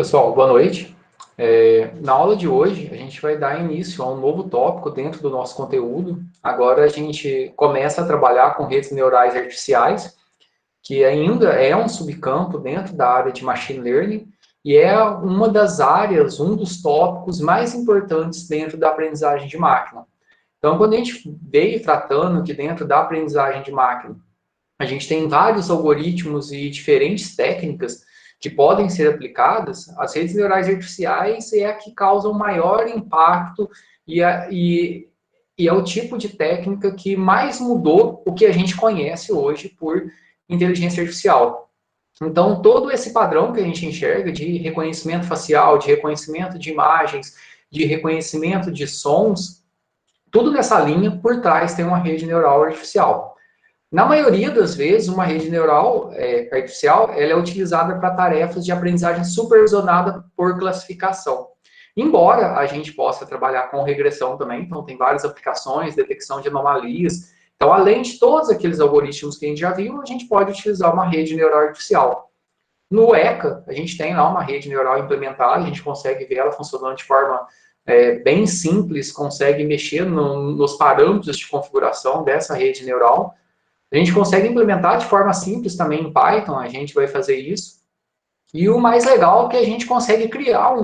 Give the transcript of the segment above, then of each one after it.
Pessoal, boa noite. Na aula de hoje, a gente vai dar início a um novo tópico dentro do nosso conteúdo. Agora a gente começa a trabalhar com redes neurais artificiais, que ainda é um subcampo dentro da área de Machine Learning, e é uma das áreas, um dos tópicos mais importantes dentro da aprendizagem de máquina. Então, quando a gente veio tratando que dentro da aprendizagem de máquina, a gente tem vários algoritmos e diferentes técnicas que podem ser aplicadas, as redes neurais artificiais é a que causam maior impacto e é o tipo de técnica que mais mudou o que a gente conhece hoje por inteligência artificial. Então, todo esse padrão que a gente enxerga de reconhecimento facial, de reconhecimento de imagens, de reconhecimento de sons, tudo nessa linha, por trás tem uma rede neural artificial. Na maioria das vezes, uma rede neural artificial ela é utilizada para tarefas de aprendizagem supervisionada por classificação. Embora a gente possa trabalhar com regressão também, então tem várias aplicações, detecção de anomalias. Então, além de todos aqueles algoritmos que a gente já viu, a gente pode utilizar uma rede neural artificial. No ECA, a gente tem lá uma rede neural implementada, a gente consegue ver ela funcionando de forma bem simples, consegue mexer nos parâmetros de configuração dessa rede neural. A gente consegue implementar de forma simples também em Python, a gente vai fazer isso. E o mais legal é que a gente consegue criar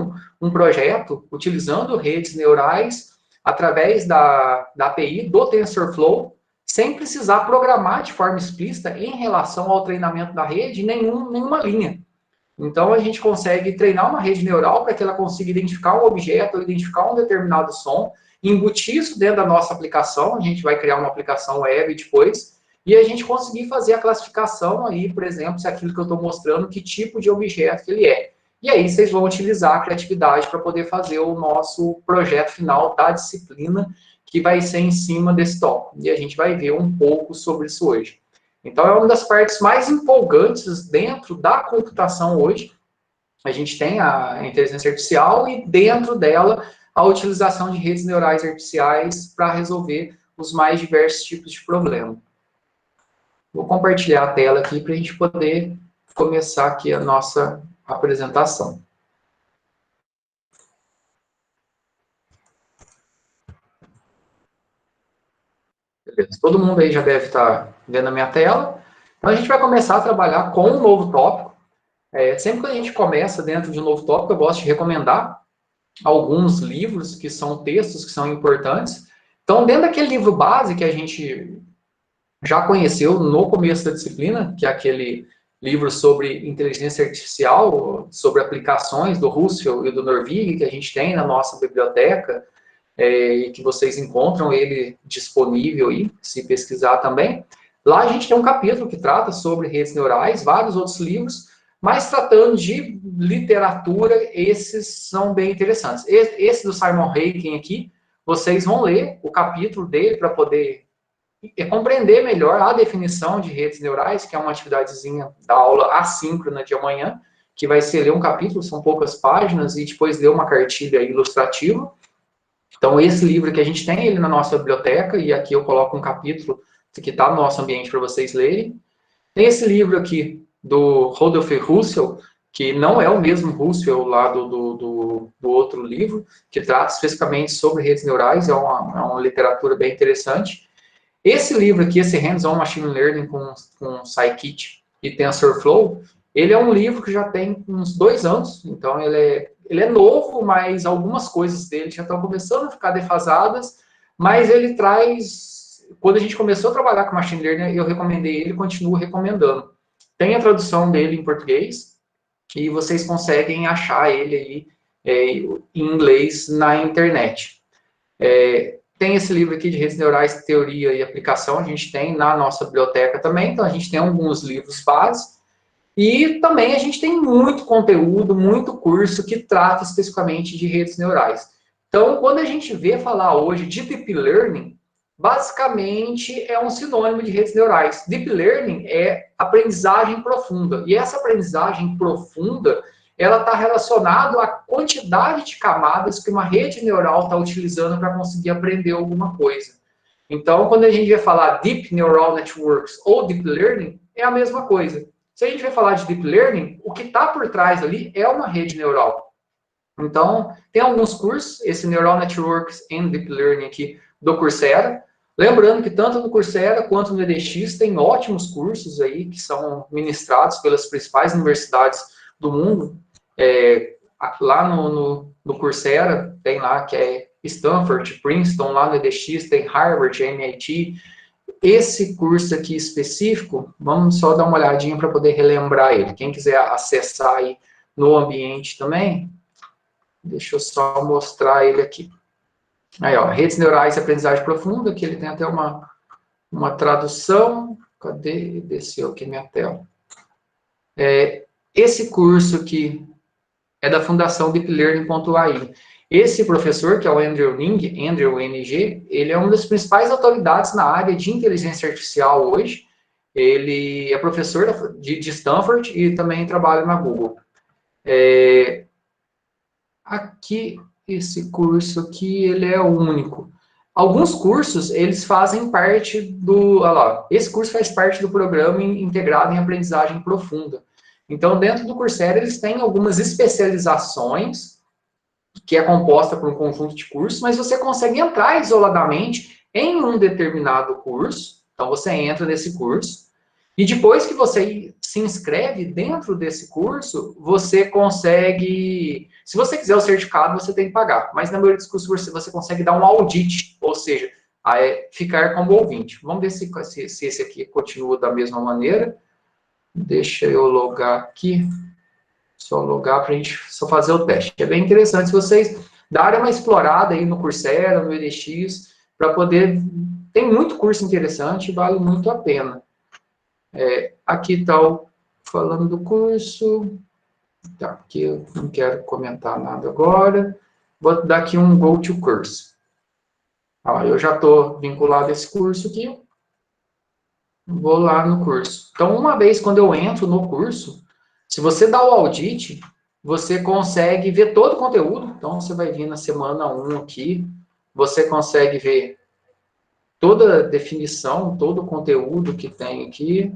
um projeto utilizando redes neurais através da API do TensorFlow, sem precisar programar de forma explícita em relação ao treinamento da rede nenhuma linha. Então, a gente consegue treinar uma rede neural para que ela consiga identificar um objeto ou identificar um determinado som, embutir isso dentro da nossa aplicação, a gente vai criar uma aplicação web depois, e a gente conseguir fazer a classificação aí, por exemplo, se aquilo que eu estou mostrando, que tipo de objeto que ele é. E aí vocês vão utilizar a criatividade para poder fazer o nosso projeto final da disciplina, que vai ser em cima desse tópico. E a gente vai ver um pouco sobre isso hoje. Então, é uma das partes mais empolgantes dentro da computação hoje. A gente tem a inteligência artificial e, dentro dela, a utilização de redes neurais artificiais para resolver os mais diversos tipos de problemas. Vou compartilhar a tela aqui para a gente poder começar aqui a nossa apresentação. Beleza. Todo mundo aí já deve estar vendo a minha tela. Então, a gente vai começar a trabalhar com um novo tópico. Sempre que a gente começa dentro de um novo tópico, eu gosto de recomendar alguns livros que são textos que são importantes. Então, dentro daquele livro base que a gente já conheceu no começo da disciplina, que é aquele livro sobre inteligência artificial, sobre aplicações do Russell e do Norvig, que a gente tem na nossa biblioteca, e que vocês encontram ele disponível aí, se pesquisar também. Lá a gente tem um capítulo que trata sobre redes neurais, vários outros livros, mas tratando de literatura, esses são bem interessantes. Esse do Simon Hayek aqui, vocês vão ler o capítulo dele para poder compreender melhor a definição de redes neurais, que é uma atividadezinha da aula assíncrona de amanhã, que vai ser ler um capítulo, são poucas páginas, e depois ler uma cartilha ilustrativa. Então, esse livro que a gente tem, ele na nossa biblioteca, e aqui eu coloco um capítulo que está no nosso ambiente para vocês lerem. Tem esse livro aqui, do Rodolphe Russell, que não é o mesmo Russell lá do outro livro, que trata especificamente sobre redes neurais, é uma literatura bem interessante. Esse livro aqui, esse Hands-on Machine Learning com Scikit e TensorFlow, ele é um livro que já tem uns 2 anos, então ele é novo, mas algumas coisas dele já estão começando a ficar defasadas, mas ele traz... Quando a gente começou a trabalhar com Machine Learning, eu recomendei ele e continuo recomendando. Tem a tradução dele em português, e vocês conseguem achar ele aí em inglês na internet. Tem esse livro aqui de redes neurais, teoria e aplicação, a gente tem na nossa biblioteca também, então a gente tem alguns livros base, e também a gente tem muito conteúdo, muito curso que trata especificamente de redes neurais. Então, quando a gente vê falar hoje de Deep Learning, basicamente é um sinônimo de redes neurais. Deep Learning é aprendizagem profunda, e essa aprendizagem profunda ela está relacionada à quantidade de camadas que uma rede neural está utilizando para conseguir aprender alguma coisa. Então, quando a gente vai falar Deep Neural Networks ou Deep Learning, é a mesma coisa. Se a gente vai falar de Deep Learning, o que está por trás ali é uma rede neural. Então, tem alguns cursos, esse Neural Networks and Deep Learning aqui do Coursera. Lembrando que tanto no Coursera quanto no edX tem ótimos cursos aí que são ministrados pelas principais universidades do mundo. Lá no Coursera tem lá que é Stanford, Princeton, lá no edX tem Harvard, MIT. Esse curso aqui específico, vamos só dar uma olhadinha para poder relembrar ele. Quem quiser acessar aí no ambiente também, deixa eu só mostrar ele aqui. Aí, ó, redes neurais e aprendizagem profunda, que ele tem até uma tradução. Cadê? Desceu aqui minha tela. Esse curso aqui é da Fundação DeepLearning.ai. Esse professor, que é o Andrew Ng, Andrew NG, ele é uma das principais autoridades na área de inteligência artificial hoje. Ele é professor de Stanford e também trabalha na Google. Aqui, esse curso aqui, ele é o único. Alguns cursos, eles fazem parte do... Olha lá, esse curso faz parte do programa integrado em aprendizagem profunda. Então, dentro do Coursera, eles têm algumas especializações, que é composta por um conjunto de cursos, mas você consegue entrar isoladamente em um determinado curso. Então, você entra nesse curso, e depois que você se inscreve dentro desse curso, você consegue... Se você quiser o certificado, você tem que pagar. Mas na maioria dos cursos você consegue dar um audit, ou seja, ficar como ouvinte. Vamos ver se esse aqui continua da mesma maneira. Deixa eu logar aqui. Só logar para a gente só fazer o teste. É bem interessante se vocês darem uma explorada aí no Coursera, no edX, para poder... Tem muito curso interessante, vale muito a pena. Aqui está falando do curso. Tá, aqui eu não quero comentar nada agora. Vou dar aqui um Go to Course. Eu já estou vinculado a esse curso aqui. Vou lá no curso. Então, uma vez quando eu entro no curso, se você dá o audit, você consegue ver todo o conteúdo. Então, você vai vir na semana 1 aqui, você consegue ver toda a definição, todo o conteúdo que tem aqui.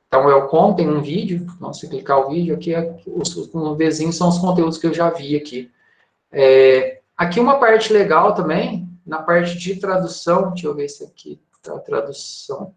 Então, Welcome tem um vídeo. Então, se clicar o vídeo aqui, os vizinhos são os conteúdos que eu já vi aqui. Aqui uma parte legal também, na parte de tradução. Deixa eu ver se aqui está a tradução.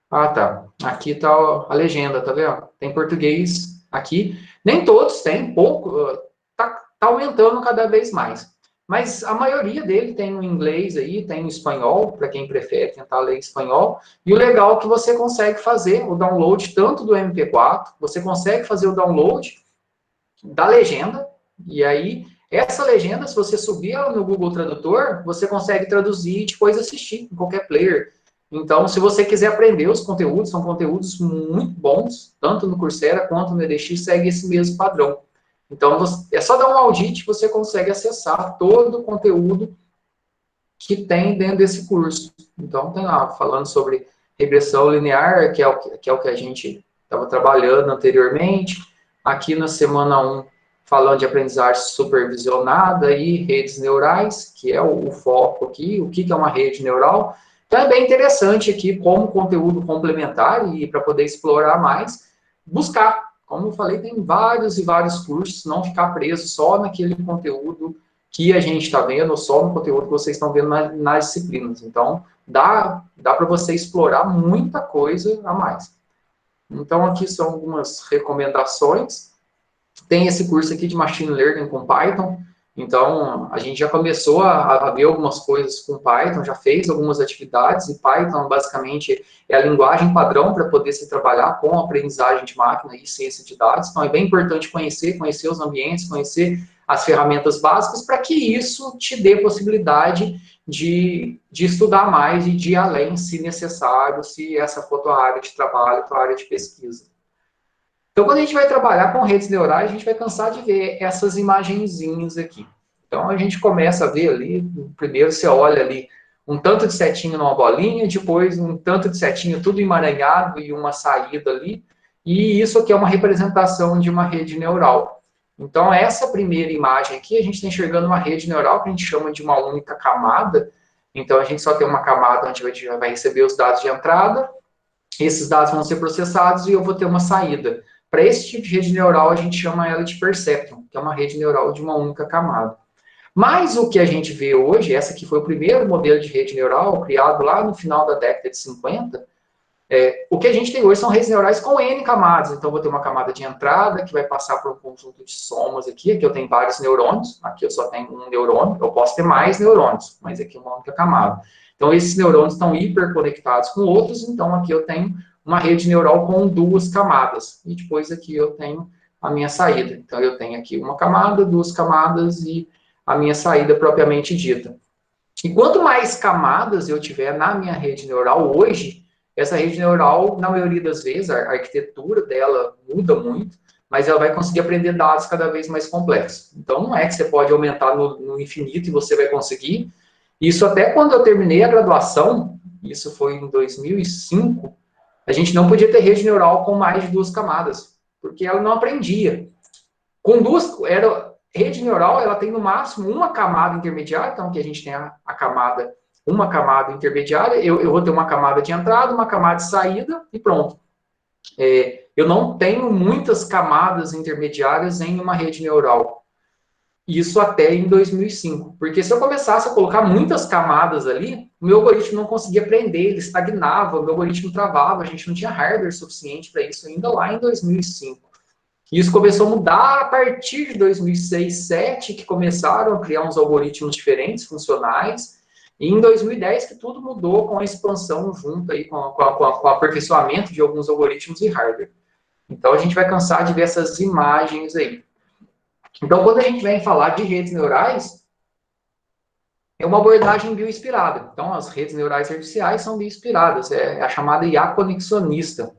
Tá. Aqui está a legenda, tá vendo? Tem português aqui. Nem todos têm, pouco. Tá aumentando cada vez mais. Mas a maioria dele tem o inglês aí, tem o espanhol, para quem prefere tentar ler espanhol. E o legal é que você consegue fazer o download tanto do MP4, você consegue fazer o download da legenda, e aí essa legenda, se você subir ela no Google Tradutor, você consegue traduzir e depois assistir em qualquer player. Então, se você quiser aprender os conteúdos, são conteúdos muito bons, tanto no Coursera quanto no edX, segue esse mesmo padrão. Então, é só dar um audit, você consegue acessar todo o conteúdo que tem dentro desse curso. Então, tem lá, falando sobre regressão linear, que é o que a gente estava trabalhando anteriormente. Aqui na semana 1, falando de aprendizagem supervisionada e redes neurais, que é o foco aqui, o que é uma rede neural. Então, é bem interessante aqui, como conteúdo complementar, e para poder explorar mais, buscar. Como eu falei, tem vários e vários cursos, não ficar preso só naquele conteúdo que a gente está vendo, ou só no conteúdo que vocês estão vendo nas disciplinas. Então, dá para você explorar muita coisa a mais. Então, aqui são algumas recomendações. Tem esse curso aqui de Machine Learning com Python. Então, a gente já começou a ver algumas coisas com Python, já fez algumas atividades, e Python, basicamente, é a linguagem padrão para poder se trabalhar com aprendizagem de máquina e ciência de dados. Então, é bem importante conhecer os ambientes, conhecer as ferramentas básicas, para que isso te dê possibilidade de estudar mais e de ir além, se necessário, se essa for a tua área de trabalho, a tua área de pesquisa. Então, quando a gente vai trabalhar com redes neurais, a gente vai cansar de ver essas imagenzinhas aqui. Então, a gente começa a ver ali, primeiro você olha ali um tanto de setinha numa bolinha, depois um tanto de setinha tudo emaranhado e uma saída ali, e isso aqui é uma representação de uma rede neural. Então, essa primeira imagem aqui, a gente está enxergando uma rede neural que a gente chama de uma única camada. Então, a gente só tem uma camada onde a gente vai receber os dados de entrada, esses dados vão ser processados e eu vou ter uma saída. Para esse tipo de rede neural, a gente chama ela de perceptron, que é uma rede neural de uma única camada. Mas o que a gente vê hoje, essa aqui foi o primeiro modelo de rede neural criado lá no final da década de 50, o que a gente tem hoje são redes neurais com N camadas. Então, eu vou ter uma camada de entrada que vai passar por um conjunto de somas aqui. Aqui eu tenho vários neurônios, aqui eu só tenho um neurônio. Eu posso ter mais neurônios, mas aqui é uma única camada. Então, esses neurônios estão hiperconectados com outros. Então, aqui eu tenho uma rede neural com duas camadas. E depois aqui eu tenho a minha saída. Então, eu tenho aqui uma camada, duas camadas e a minha saída propriamente dita. E quanto mais camadas eu tiver na minha rede neural hoje, essa rede neural, na maioria das vezes, a arquitetura dela muda muito, mas ela vai conseguir aprender dados cada vez mais complexos. Então, não é que você pode aumentar no infinito e você vai conseguir. Isso até quando eu terminei a graduação, isso foi em 2005, a gente não podia ter rede neural com mais de duas camadas, porque ela não aprendia. Com duas, rede neural, ela tem no máximo uma camada intermediária, então aqui a gente tem uma camada intermediária, eu vou ter uma camada de entrada, uma camada de saída e pronto. Eu não tenho muitas camadas intermediárias em uma rede neural. Isso até em 2005. Porque se eu começasse a colocar muitas camadas ali, o meu algoritmo não conseguia aprender, ele estagnava, o meu algoritmo travava, a gente não tinha hardware suficiente para isso ainda lá em 2005. E isso começou a mudar a partir de 2006, 2007, que começaram a criar uns algoritmos diferentes, funcionais, e em 2010 que tudo mudou com a expansão junto aí, com o aperfeiçoamento de alguns algoritmos e hardware. Então, a gente vai cansar de ver essas imagens aí. Então, quando a gente vem falar de redes neurais, é uma abordagem bioinspirada. Então, as redes neurais artificiais são bioinspiradas, é a chamada IA conexionista,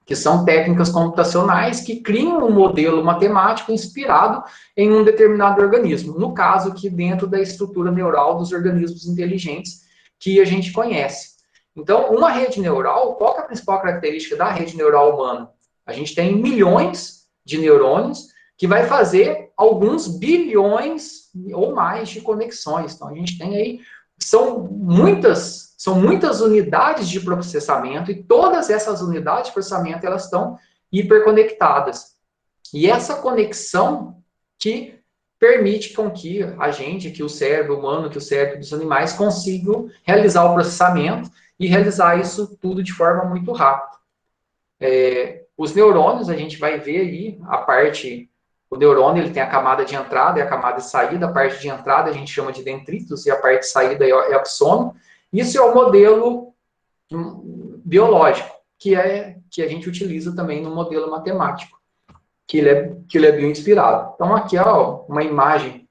que são técnicas computacionais que criam um modelo matemático inspirado em um determinado organismo. No caso, aqui dentro da estrutura neural dos organismos inteligentes que a gente conhece. Então, uma rede neural, qual é a principal característica da rede neural humana? A gente tem milhões de neurônios que vai fazer alguns bilhões ou mais de conexões. Então, a gente tem aí, são muitas unidades de processamento e todas essas unidades de processamento, elas estão hiperconectadas. E essa conexão que permite com que a gente, que o cérebro humano, que o cérebro dos animais consigam realizar o processamento e realizar isso tudo de forma muito rápida. Os neurônios, a gente vai ver aí a parte... O neurônio ele tem a camada de entrada e a camada de saída. A parte de entrada a gente chama de dendritos e a parte de saída é axônio. Isso é o modelo biológico, que a gente utiliza também no modelo matemático, que ele é bioinspirado. Então, aqui, ó, uma imagem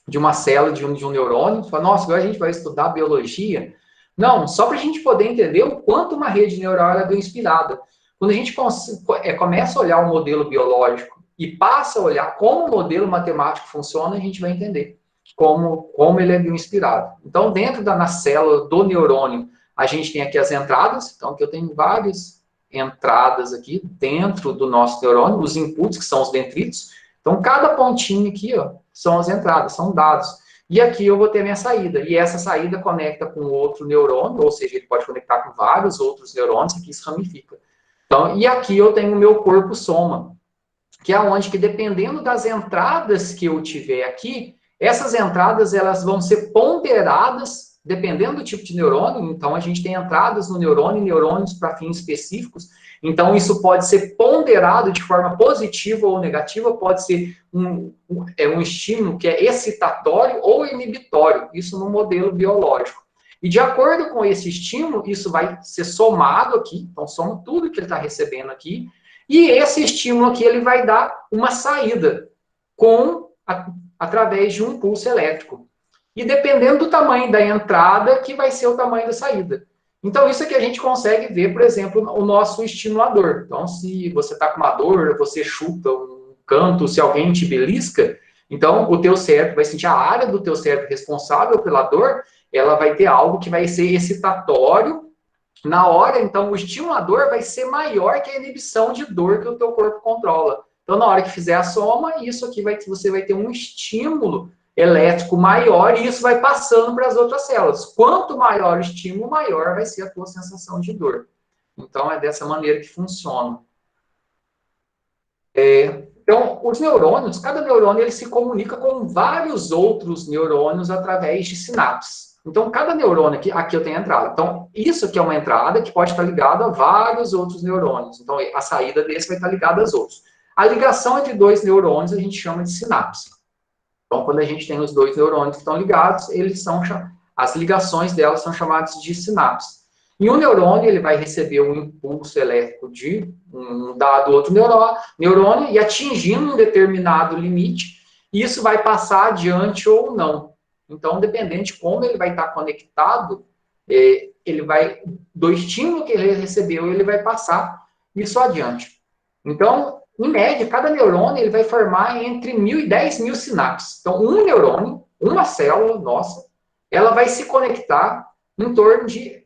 de uma célula de um neurônio. Você fala, nossa, agora a gente vai estudar biologia. Não, só para a gente poder entender o quanto uma rede neural é bioinspirada. Quando a gente começa a olhar o modelo biológico e passa a olhar como o modelo matemático funciona, a gente vai entender como ele é bioinspirado. Então, dentro na célula do neurônio, a gente tem aqui as entradas. Então, aqui eu tenho várias entradas aqui dentro do nosso neurônio, os inputs, que são os dendritos. Então, cada pontinho aqui, ó, são as entradas, são dados. E aqui eu vou ter minha saída. E essa saída conecta com outro neurônio, ou seja, ele pode conectar com vários outros neurônios, que isso ramifica. Então, e aqui eu tenho o meu corpo soma, que é onde que, dependendo das entradas que eu tiver aqui, essas entradas elas vão ser ponderadas, dependendo do tipo de neurônio. Então, a gente tem entradas no neurônio e neurônios para fins específicos. Então, isso pode ser ponderado de forma positiva ou negativa, pode ser um estímulo que é excitatório ou inibitório, isso no modelo biológico. E de acordo com esse estímulo, isso vai ser somado aqui, então soma tudo que ele está recebendo aqui, e esse estímulo aqui ele vai dar uma saída através de um impulso elétrico. E dependendo do tamanho da entrada, que vai ser o tamanho da saída. Então, isso aqui a gente consegue ver, por exemplo, o nosso estimulador. Então, se você está com uma dor, você chuta um canto, se alguém te belisca, então o teu cérebro vai sentir a área do teu cérebro responsável pela dor, ela vai ter algo que vai ser excitatório. Na hora, então, o estimulador vai ser maior que a inibição de dor que o teu corpo controla. Então, na hora que fizer a soma, isso aqui você vai ter um estímulo elétrico maior e isso vai passando para as outras células. Quanto maior o estímulo, maior vai ser a tua sensação de dor. Então, é dessa maneira que funciona. Então, os neurônios, cada neurônio ele se comunica com vários outros neurônios através de sinapses. Então, cada neurônio aqui eu tenho a entrada. Então, isso aqui é uma entrada que pode estar ligada a vários outros neurônios. Então, a saída desse vai estar ligada aos outros. A ligação entre dois neurônios a gente chama de sinapse. Então, quando a gente tem os dois neurônios que estão ligados, as ligações delas são chamadas de sinapse. E um neurônio ele vai receber um impulso elétrico de um dado outro neurônio e atingindo um determinado limite, isso vai passar adiante ou não. Então, dependente de como ele vai estar conectado, do estímulo que ele recebeu, ele vai passar isso adiante. Então, em média, cada neurônio ele vai formar entre 1.000 e 10.000 sinapses. Então, um neurônio, uma célula nossa, ela vai se conectar em torno de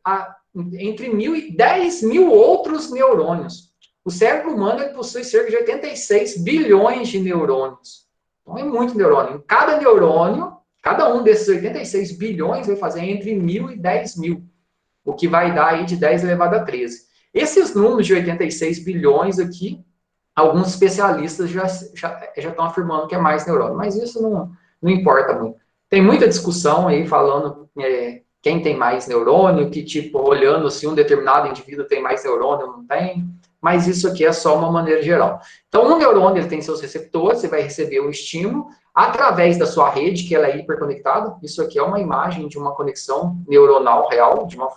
entre 1.000 e 10.000 outros neurônios. O cérebro humano ele possui cerca de 86 bilhões de neurônios. Então, é muito neurônio. Cada neurônio, cada um desses 86 bilhões vai fazer entre 1.000 e 10.000, o que vai dar aí de 10 elevado a 13. Esses números de 86 bilhões aqui, alguns especialistas já estão afirmando que é mais neurônio, mas isso não importa muito. Tem muita discussão aí falando quem tem mais neurônio, que tipo, olhando se um determinado indivíduo tem mais neurônio ou não tem, mas isso aqui é só uma maneira geral. Então, um neurônio ele tem seus receptores, você vai receber o estímulo através da sua rede, que ela é hiperconectada. Isso aqui é uma imagem de uma conexão neuronal real, de uma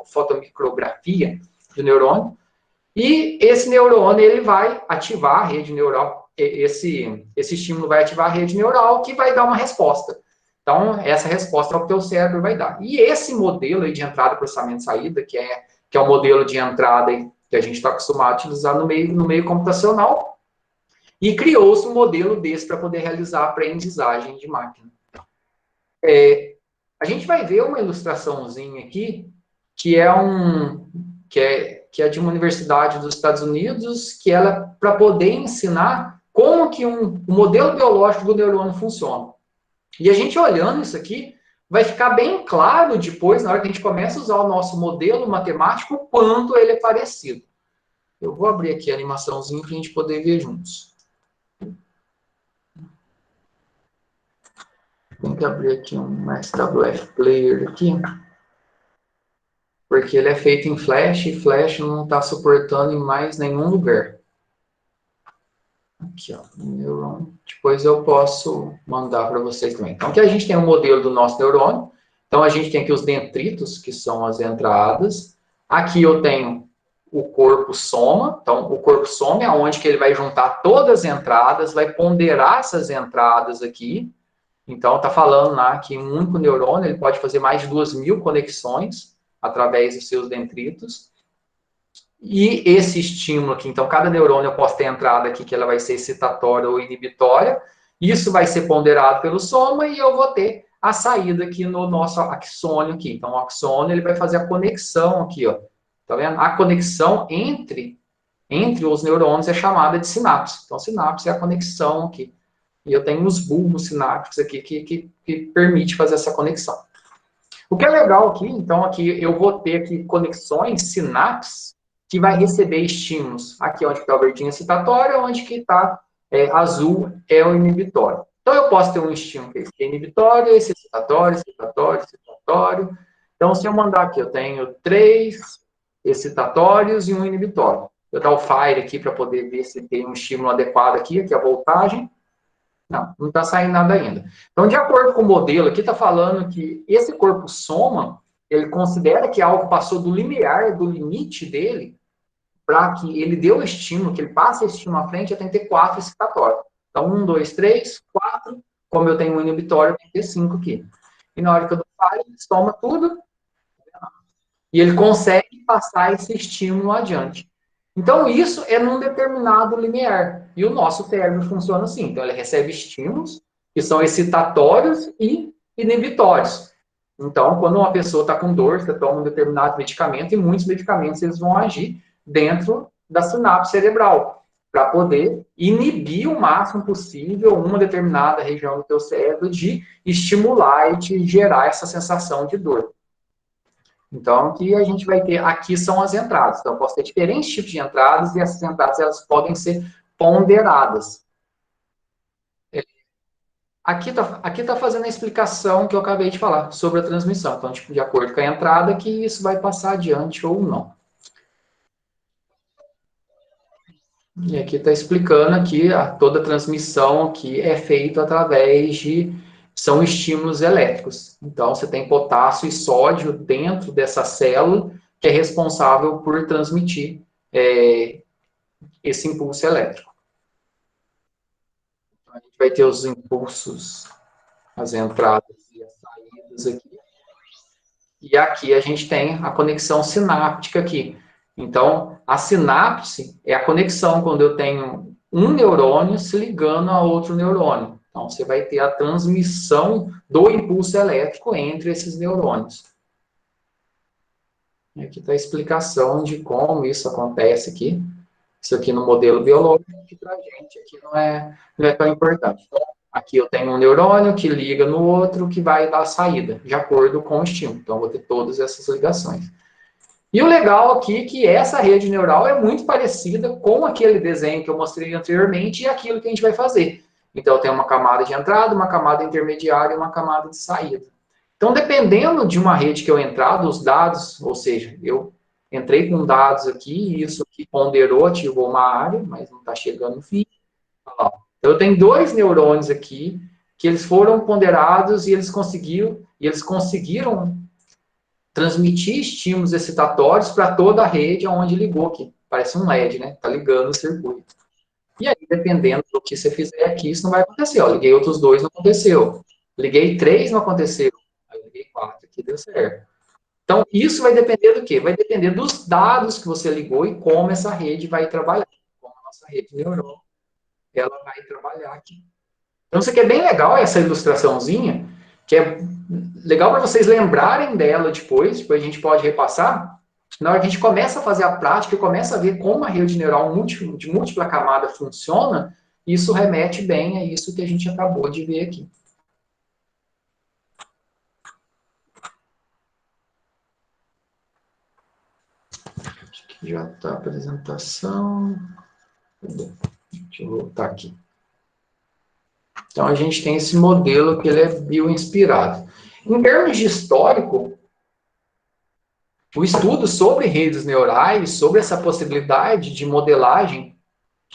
fotomicrografia do neurônio. E esse neurônio ele vai ativar a rede neural, esse estímulo vai ativar a rede neural que vai dar uma resposta. Então, essa resposta é o que o teu cérebro vai dar. E esse modelo aí de entrada, processamento e saída, que é o modelo de entrada aí, que a gente está acostumado a utilizar no meio computacional, e criou-se um modelo desse para poder realizar a aprendizagem de máquina. A gente vai ver uma ilustraçãozinha aqui, que é de uma universidade dos Estados Unidos, que ela para poder ensinar como que um modelo biológico do neurônio funciona. E a gente olhando isso aqui, vai ficar bem claro depois, na hora que a gente começa a usar o nosso modelo matemático, o quanto ele é parecido. Eu vou abrir aqui a animaçãozinha para a gente poder ver juntos. Tem que abrir aqui um SWF Player aqui, porque ele é feito em Flash e Flash não está suportando em mais nenhum lugar. Aqui, ó, Neuron. Depois eu posso mandar para vocês também. Então, aqui a gente tem um modelo do nosso neurônio. Então, a gente tem aqui os dendritos, que são as entradas. Aqui eu tenho o corpo soma. Então, o corpo soma é onde que ele vai juntar todas as entradas, vai ponderar essas entradas aqui. Então, está falando lá que um único neurônio ele pode fazer mais de 2.000 conexões através dos seus dendritos. E esse estímulo aqui, então, cada neurônio eu posso ter entrada aqui que ela vai ser excitatória ou inibitória. Isso vai ser ponderado pelo soma e eu vou ter a saída aqui no nosso axônio aqui. Então, o axônio ele vai fazer a conexão aqui, ó. Tá vendo? A conexão entre os neurônios é chamada de sinapse. Então, sinapse é a conexão aqui. E eu tenho os bulbos sinápticos aqui que permite fazer essa conexão. O que é legal aqui, então, aqui eu vou ter aqui conexões, sinapses, que vai receber estímulos. Aqui onde está o verdinho excitatório, onde que está azul é o inibitório. Então, eu posso ter um estímulo que é inibitório, esse excitatório, excitatório, excitatório. Então, se eu mandar aqui, eu tenho 3 excitatórios e um inibitório. Eu dar o fire aqui para poder ver se tem um estímulo adequado aqui a voltagem. Não está saindo nada ainda. Então, de acordo com o modelo aqui, está falando que esse corpo soma, ele considera que algo passou do limiar, do limite dele, para que ele dê o estímulo, que ele passe esse estímulo à frente, eu tenho que ter 4 excitatórios. Então, 1, 2, 3, 4. Como eu tenho um inibitório, eu tenho que ter 5 aqui. E na hora que eu dou fire, ele toma tudo, e ele consegue passar esse estímulo adiante. Então, isso é num determinado limiar. E o nosso cérebro funciona assim. Então, ele recebe estímulos que são excitatórios e inibitórios. Então, quando uma pessoa está com dor, você toma um determinado medicamento, e muitos medicamentos eles vão agir dentro da sinapse cerebral, para poder inibir o máximo possível uma determinada região do teu cérebro de estimular e te gerar essa sensação de dor. Então, aqui a gente vai ter, aqui são as entradas. Então, eu posso ter diferentes tipos de entradas e essas entradas elas podem ser ponderadas. Aqui tá fazendo a explicação que eu acabei de falar sobre a transmissão. Então, tipo, de acordo com a entrada, que isso vai passar adiante ou não. E aqui está explicando aqui toda a transmissão aqui é feita através de são estímulos elétricos. Então você tem potássio e sódio dentro dessa célula que é responsável por transmitir esse impulso elétrico. Então, a gente vai ter os impulsos, as entradas e as saídas aqui. E aqui a gente tem a conexão sináptica aqui. Então, a sinapse é a conexão quando eu tenho um neurônio se ligando a outro neurônio. Então, você vai ter a transmissão do impulso elétrico entre esses neurônios. E aqui está a explicação de como isso acontece aqui. Isso aqui no modelo biológico, que para a gente aqui não é tão importante. Então, aqui eu tenho um neurônio que liga no outro, que vai dar saída, de acordo com o estímulo. Então, eu vou ter todas essas ligações. E o legal aqui é que essa rede neural é muito parecida com aquele desenho que eu mostrei anteriormente e aquilo que a gente vai fazer. Então, tem uma camada de entrada, uma camada intermediária e uma camada de saída. Então, dependendo de uma rede que eu entrar, dos dados, ou seja, eu entrei com dados aqui e isso aqui ponderou, ativou uma área, mas não está chegando no fim. Então, eu tenho dois neurônios aqui que eles foram ponderados e eles conseguiram transmitir estímulos excitatórios para toda a rede onde ligou aqui. Parece um LED, né? Está ligando o circuito. E aí, dependendo do que você fizer aqui, isso não vai acontecer. Ó, liguei outros dois, não aconteceu. Liguei três, não aconteceu. Aí liguei quatro, aqui deu certo. Então, isso vai depender do quê? Vai depender dos dados que você ligou e como essa rede vai trabalhar. Como a nossa rede neural, ela vai trabalhar aqui. Então, isso aqui é bem legal, essa ilustraçãozinha, que é legal para vocês lembrarem dela depois a gente pode repassar. Na hora que a gente começa a fazer a prática e começa a ver como a rede neural de múltipla camada funciona, isso remete bem a isso que a gente acabou de ver aqui. Acho que já está a apresentação. Deixa eu voltar aqui. Então, a gente tem esse modelo que ele é bioinspirado. Em termos de histórico, o estudo sobre redes neurais, sobre essa possibilidade de modelagem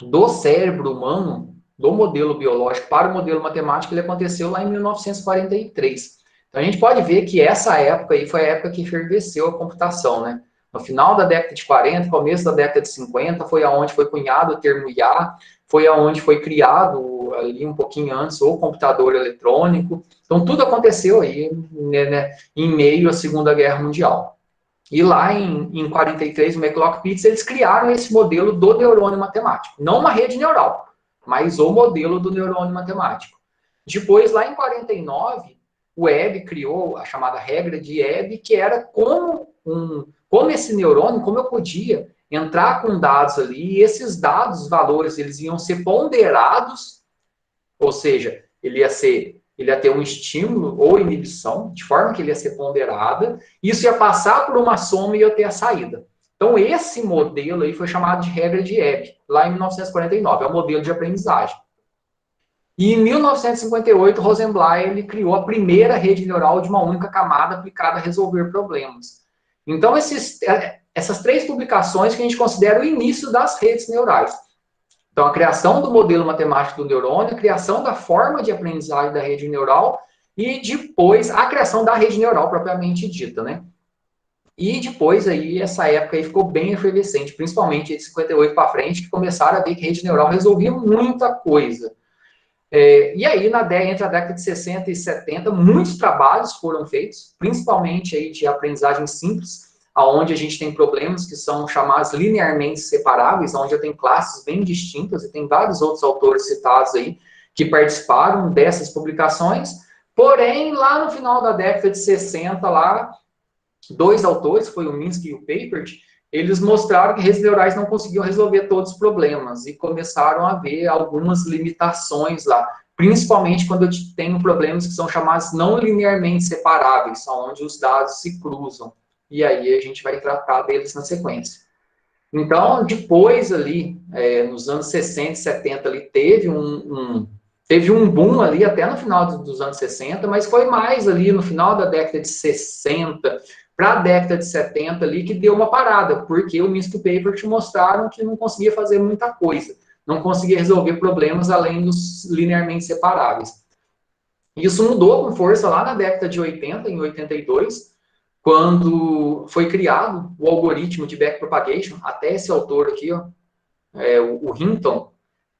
do cérebro humano, do modelo biológico para o modelo matemático, ele aconteceu lá em 1943. Então, a gente pode ver que essa época aí foi a época que efervesceu a computação, né? No final da década de 40, começo da década de 50, foi aonde foi cunhado o termo IA, foi aonde foi criado, ali um pouquinho antes, o computador eletrônico. Então, tudo aconteceu aí, né, em meio à Segunda Guerra Mundial. E lá em 43, o McLaughlin-Pitts, eles criaram esse modelo do neurônio matemático. Não uma rede neural, mas o modelo do neurônio matemático. Depois, lá em 49, o Hebb criou a chamada regra de Hebb, que era como esse neurônio, como eu podia entrar com dados ali, e esses dados, valores, eles iam ser ponderados, ou seja, ele ia ter um estímulo ou inibição, de forma que ele ia ser ponderada, isso ia passar por uma soma e ia ter a saída. Então, esse modelo aí foi chamado de regra de Hebb, lá em 1949, é o modelo de aprendizagem. E em 1958, Rosenblatt ele criou a primeira rede neural de uma única camada aplicada a resolver problemas. Então, essas três publicações que a gente considera o início das redes neurais. Então, a criação do modelo matemático do neurônio, a criação da forma de aprendizagem da rede neural e depois a criação da rede neural propriamente dita, né? E depois aí, essa época aí ficou bem efervescente, principalmente de 58 para frente, que começaram a ver que a rede neural resolvia muita coisa. E aí, entre a década de 60 e 70, muitos trabalhos foram feitos, principalmente aí de aprendizagem simples, onde a gente tem problemas que são chamados linearmente separáveis, onde eu tenho classes bem distintas, e tem vários outros autores citados aí que participaram dessas publicações. Porém, lá no final da década de 60, lá, dois autores, foi o Minsky e o Papert, eles mostraram que redes neurais não conseguiam resolver todos os problemas e começaram a ver algumas limitações lá, principalmente quando eu tenho problemas que são chamados não linearmente separáveis, onde os dados se cruzam. e aí a gente vai tratar deles na sequência. Então, depois ali, nos anos 60 e 70, ali, teve um boom ali até no final dos anos 60, mas foi mais ali no final da década de 60 para a década de 70 ali que deu uma parada, porque o Mystery Paper te mostraram que não conseguia fazer muita coisa, não conseguia resolver problemas além dos linearmente separáveis. Isso mudou com força lá na década de 80, em 82, quando foi criado o algoritmo de backpropagation. Até esse autor aqui, ó, o Hinton,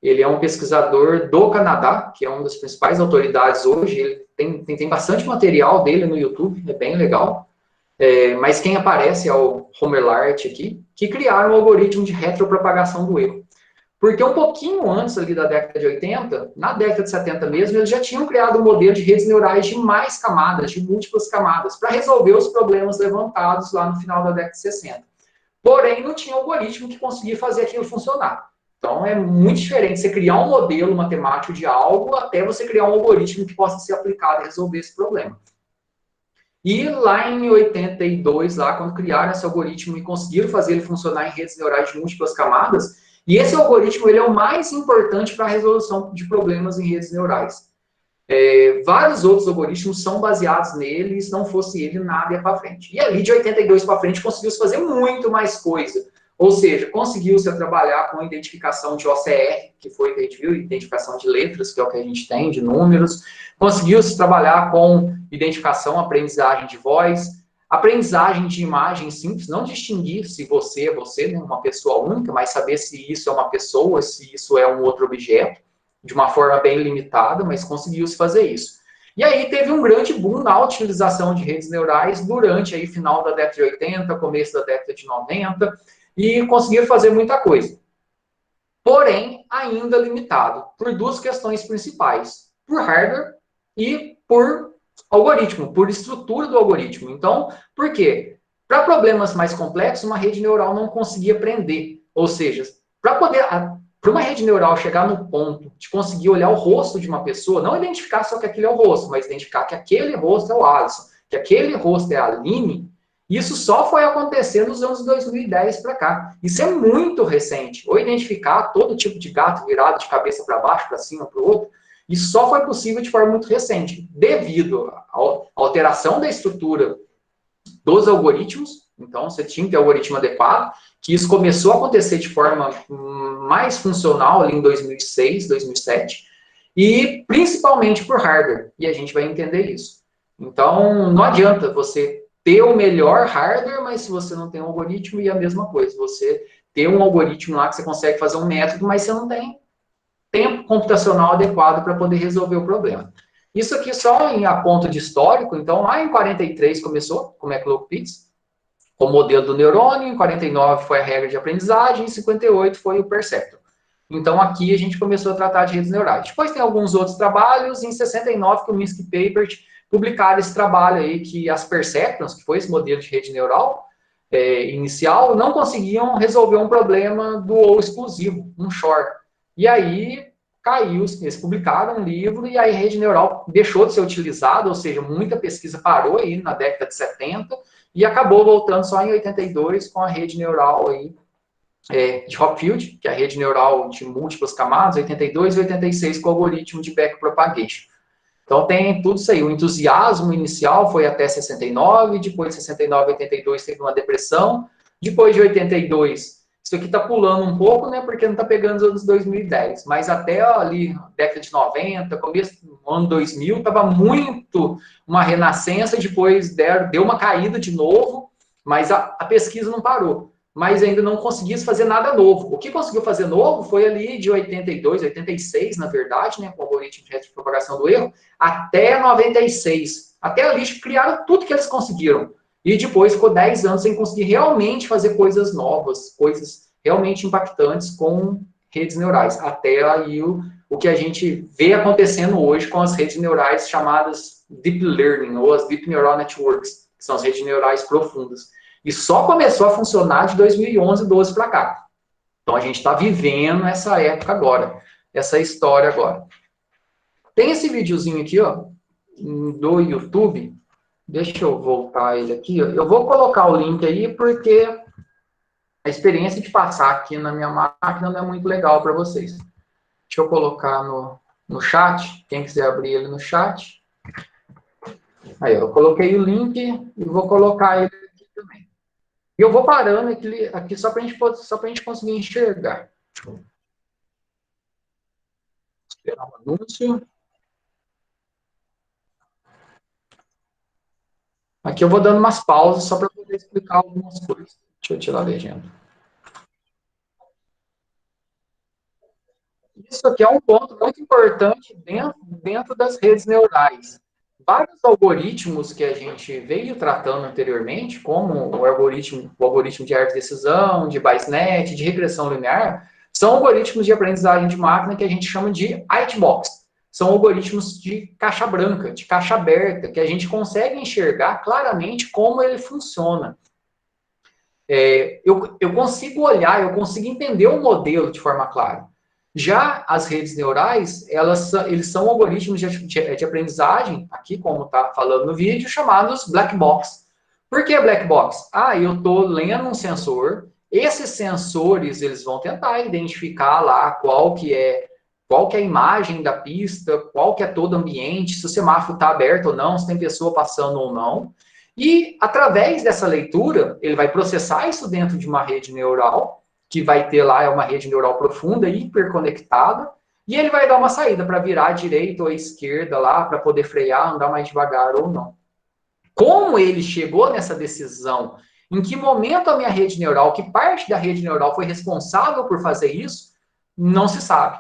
ele é um pesquisador do Canadá, que é uma das principais autoridades hoje. Ele tem bastante material dele no YouTube, é bem legal. Mas quem aparece é o Homer Lart aqui, que criaram o algoritmo de retropropagação do erro. Porque um pouquinho antes ali da década de 80, na década de 70 mesmo, eles já tinham criado um modelo de redes neurais de mais camadas, de múltiplas camadas, para resolver os problemas levantados lá no final da década de 60. Porém, não tinha algoritmo que conseguia fazer aquilo funcionar. Então, é muito diferente você criar um modelo matemático de algo até você criar um algoritmo que possa ser aplicado e resolver esse problema. E lá em 82, lá, quando criaram esse algoritmo e conseguiram fazer ele funcionar em redes neurais de múltiplas camadas, e esse algoritmo ele é o mais importante para a resolução de problemas em redes neurais. Vários outros algoritmos são baseados nele, e se não fosse ele, nada ia para frente. E ali, de 82 para frente, conseguiu-se fazer muito mais coisa. Ou seja, conseguiu-se trabalhar com a identificação de OCR, que foi o que a gente viu, identificação de letras, que é o que a gente tem, de números. Conseguiu-se trabalhar com identificação, aprendizagem de voz, aprendizagem de imagem simples, não distinguir se você é você, né, uma pessoa única, mas saber se isso é uma pessoa, se isso é um outro objeto, de uma forma bem limitada, mas conseguiu-se fazer isso. E aí teve um grande boom na utilização de redes neurais durante aí final da década de 80, começo da década de 90, e conseguiram fazer muita coisa. Porém, ainda limitado por duas questões principais, por hardware e por algoritmo, por estrutura do algoritmo. Então, por quê? Para problemas mais complexos, uma rede neural não conseguia aprender. Ou seja, para uma rede neural chegar no ponto de conseguir olhar o rosto de uma pessoa, não identificar só que aquele é o rosto, mas identificar que aquele rosto é o Alisson, que aquele rosto é a Aline, isso só foi acontecer nos anos 2010 para cá. Isso é muito recente. Ou identificar todo tipo de gato virado de cabeça para baixo, para cima, para o outro, isso só foi possível de forma muito recente, devido à alteração da estrutura dos algoritmos. Então, você tinha que ter algoritmo adequado, que isso começou a acontecer de forma mais funcional ali em 2006, 2007, e principalmente por hardware, e a gente vai entender isso. Então, não adianta você ter o melhor hardware, mas se você não tem um algoritmo, e a mesma coisa, você ter um algoritmo lá que você consegue fazer um método, mas você não tem tempo computacional adequado para poder resolver o problema. Isso aqui só em a ponto de histórico, então lá em 43 começou com o McLuhan-Pitts, com o modelo do neurônio, em 49 foi a regra de aprendizagem, em 58 foi o Perceptron. Então aqui a gente começou a tratar de redes neurais. Depois tem alguns outros trabalhos, em 69 que o Minsky Papert publicaram esse trabalho aí, que as Perceptrons, que foi esse modelo de rede neural inicial, não conseguiam resolver um problema do ou exclusivo, um short. E aí caiu, eles publicaram um livro e aí a rede neural deixou de ser utilizada, ou seja, muita pesquisa parou aí na década de 70 e acabou voltando só em 82 com a rede neural aí, de Hopfield, que é a rede neural de múltiplas camadas, 82 e 86 com o algoritmo de backpropagation. Então tem tudo isso aí. O entusiasmo inicial foi até 69, depois de 69 a 82 teve uma depressão, depois de 82, isso aqui está pulando um pouco, né, porque não está pegando os anos 2010, mas até ali, década de 90, começo do ano 2000, estava muito uma renascença, depois deu uma caída de novo, mas a pesquisa não parou. Mas ainda não conseguia fazer nada novo. O que conseguiu fazer novo foi ali de 82, 86, na verdade, né, com o algoritmo de retropropagação do erro, até 96. Até ali criaram tudo que eles conseguiram. E depois ficou 10 anos sem conseguir realmente fazer coisas novas, coisas realmente impactantes com redes neurais. Até aí o que a gente vê acontecendo hoje com as redes neurais chamadas Deep Learning, ou as Deep Neural Networks, que são as redes neurais profundas. E só começou a funcionar de 2011, 12 para cá. Então a gente está vivendo essa época agora, essa história agora. Tem esse videozinho aqui, ó, do YouTube, Deixa eu voltar ele aqui. Eu vou colocar o link aí porque a experiência de passar aqui na minha máquina não é muito legal para vocês. Deixa eu colocar no chat. Quem quiser abrir ele no chat. Aí, eu coloquei o link e vou colocar ele aqui também. E eu vou parando aqui só para a gente conseguir enxergar. Deixa eu esperar o anúncio. Aqui eu vou dando umas pausas só para poder explicar algumas coisas. Deixa eu tirar a legenda. Isso aqui é um ponto muito importante dentro das redes neurais. Vários algoritmos que a gente veio tratando anteriormente, como o algoritmo de árvore de decisão, de Bayes-Net, de regressão linear, são algoritmos de aprendizagem de máquina que a gente chama de white box. São algoritmos de caixa branca, de caixa aberta, que a gente consegue enxergar claramente como ele funciona. Eu consigo olhar, eu consigo entender o modelo de forma clara. Já as redes neurais, eles são algoritmos de aprendizagem, aqui como está falando no vídeo, chamados black box. Por que black box? Eu estou lendo um sensor, esses sensores eles vão tentar identificar lá qual que é a imagem da pista, qual que é todo o ambiente, se o semáforo está aberto ou não, se tem pessoa passando ou não. E, através dessa leitura, ele vai processar isso dentro de uma rede neural, que vai ter lá uma rede neural profunda, hiperconectada, e ele vai dar uma saída para virar à direita ou à esquerda lá, para poder frear, andar mais devagar ou não. Como ele chegou nessa decisão, em que momento a minha rede neural, que parte da rede neural foi responsável por fazer isso, não se sabe.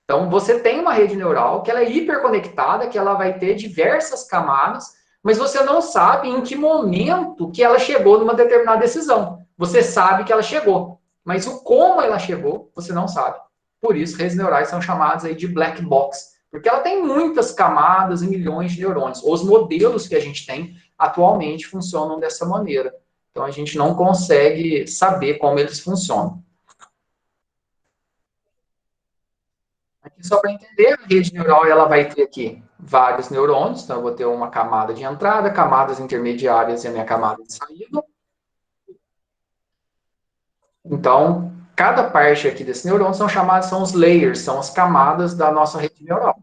Então, você tem uma rede neural que ela é hiperconectada, que ela vai ter diversas camadas, mas você não sabe em que momento que ela chegou numa determinada decisão. Você sabe que ela chegou, mas o como ela chegou, você não sabe. Por isso, redes neurais são chamadas aí de black box, porque ela tem muitas camadas e milhões de neurônios. Os modelos que a gente tem atualmente funcionam dessa maneira. Então, a gente não consegue saber como eles funcionam. Aqui só para entender, a rede neural ela vai ter aqui vários neurônios, então eu vou ter uma camada de entrada, camadas intermediárias e a minha camada de saída. Então, cada parte aqui desse neurônio são os layers, são as camadas da nossa rede neural.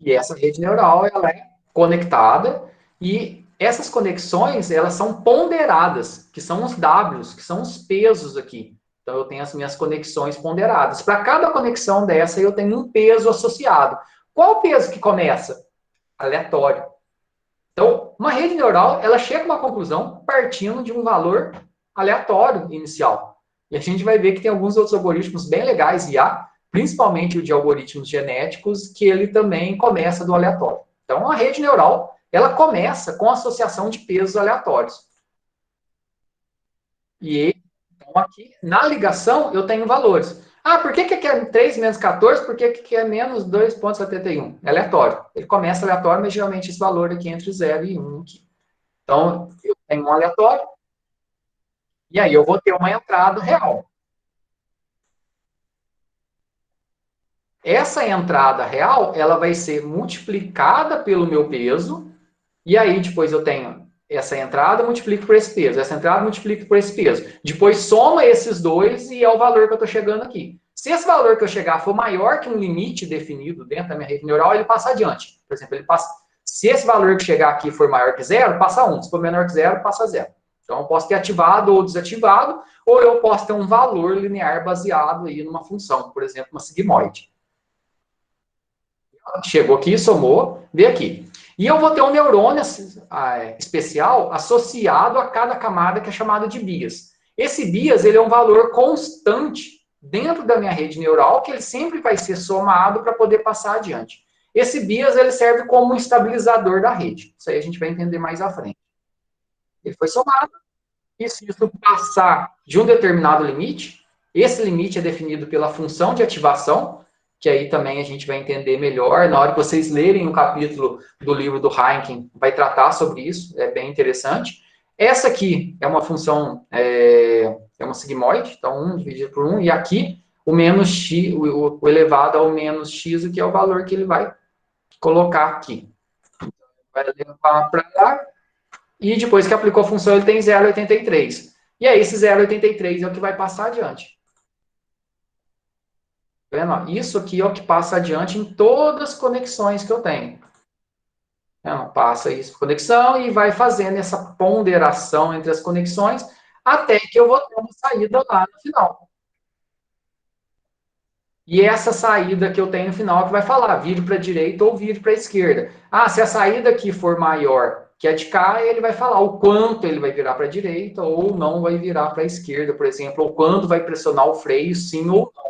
E essa rede neural ela é conectada e essas conexões elas são ponderadas, que são os Ws, que são os pesos aqui. Então eu tenho as minhas conexões ponderadas. Para cada conexão dessa eu tenho um peso associado. Qual o peso que começa? Aleatório. Então, uma rede neural, ela chega a uma conclusão partindo de um valor aleatório inicial. E a gente vai ver que tem alguns outros algoritmos bem legais, IA, principalmente o de algoritmos genéticos, que ele também começa do aleatório. Então, a rede neural, ela começa com associação de pesos aleatórios. E então, aqui, na ligação, eu tenho valores. Por que é 3 menos 14? Por que é menos 2,71? É aleatório. Ele começa aleatório, mas geralmente esse valor aqui entre 0 e 1. Aqui. Então, eu tenho um aleatório, e aí eu vou ter uma entrada real. Essa entrada real, ela vai ser multiplicada pelo meu peso, e aí depois eu tenho essa entrada, multiplico por esse peso, essa entrada, multiplico por esse peso. Depois soma esses dois e é o valor que eu estou chegando aqui. Se esse valor que eu chegar for maior que um limite definido dentro da minha rede neural, ele passa adiante. Por exemplo, se esse valor que chegar aqui for maior que zero, passa 1. Se for menor que zero, passa 0. Então, eu posso ter ativado ou desativado, ou eu posso ter um valor linear baseado aí numa função, por exemplo, uma sigmoide. Chegou aqui, somou, vê aqui. E eu vou ter um neurônio especial associado a cada camada que é chamada de bias. Esse bias ele é um valor constante dentro da minha rede neural, que ele sempre vai ser somado para poder passar adiante. Esse bias ele serve como um estabilizador da rede. Isso aí a gente vai entender mais à frente. Ele foi somado, e se isso passar de um determinado limite, esse limite é definido pela função de ativação, que aí também a gente vai entender melhor. Na hora que vocês lerem o capítulo do livro do Heineken, vai tratar sobre isso, é bem interessante. Essa aqui é uma função, é uma sigmoide, então 1 dividido por 1, e aqui o menos x, o elevado ao menos x, que é o valor que ele vai colocar aqui. vai levar para lá, e depois que aplicou a função, ele tem 0,83. E aí, esse 0,83 é o que vai passar adiante. Tá vendo? Isso aqui é o que passa adiante em todas as conexões que eu tenho. Passa isso por conexão e vai fazendo essa ponderação entre as conexões até que eu vou ter uma saída lá no final. E essa saída que eu tenho no final é que vai falar, vire para a direita ou vire para a esquerda. Ah, se a saída aqui for maior que a de cá, ele vai falar o quanto ele vai virar para a direita ou não vai virar para a esquerda, por exemplo, ou quando vai pressionar o freio, sim ou não.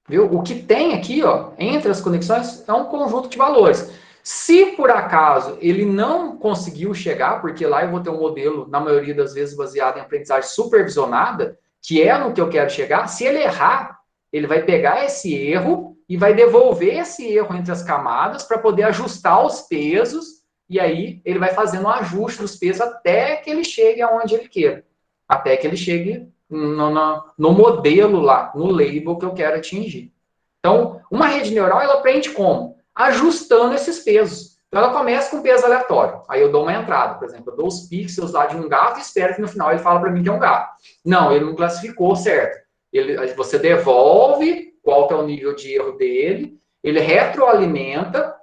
Viu? O que tem aqui, ó, entre as conexões, é um conjunto de valores. Se por acaso ele não conseguiu chegar, porque lá eu vou ter um modelo, na maioria das vezes, baseado em aprendizagem supervisionada, que é no que eu quero chegar, se ele errar, ele vai pegar esse erro e vai devolver esse erro entre as camadas para poder ajustar os pesos, e aí ele vai fazendo um ajuste dos pesos até que ele chegue aonde ele queira. Até que ele chegue no modelo lá, no label que eu quero atingir. Então, uma rede neural, ela aprende como? Ajustando esses pesos. Então, ela começa com peso aleatório. Aí eu dou uma entrada, por exemplo, eu dou os pixels lá de um gato e espero que no final ele fale para mim que é um gato. Não, ele não classificou certo. Você devolve qual que é o nível de erro dele, ele retroalimenta,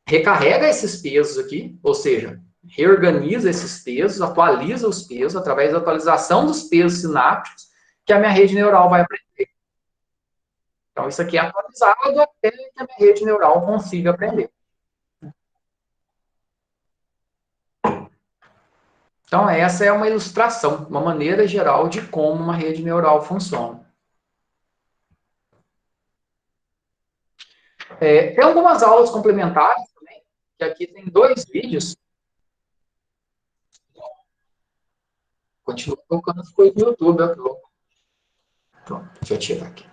recarrega esses pesos aqui, ou seja, reorganiza esses pesos, atualiza os pesos através da atualização dos pesos sinápticos que a minha rede neural vai aprender. Então, isso aqui é atualizado até que a minha rede neural consiga aprender. Então, essa é uma ilustração, uma maneira geral de como uma rede neural funciona. Tem algumas aulas complementares também, que aqui tem 2 vídeos. Continua colocando as coisas no YouTube. Pronto, deixa eu tirar aqui.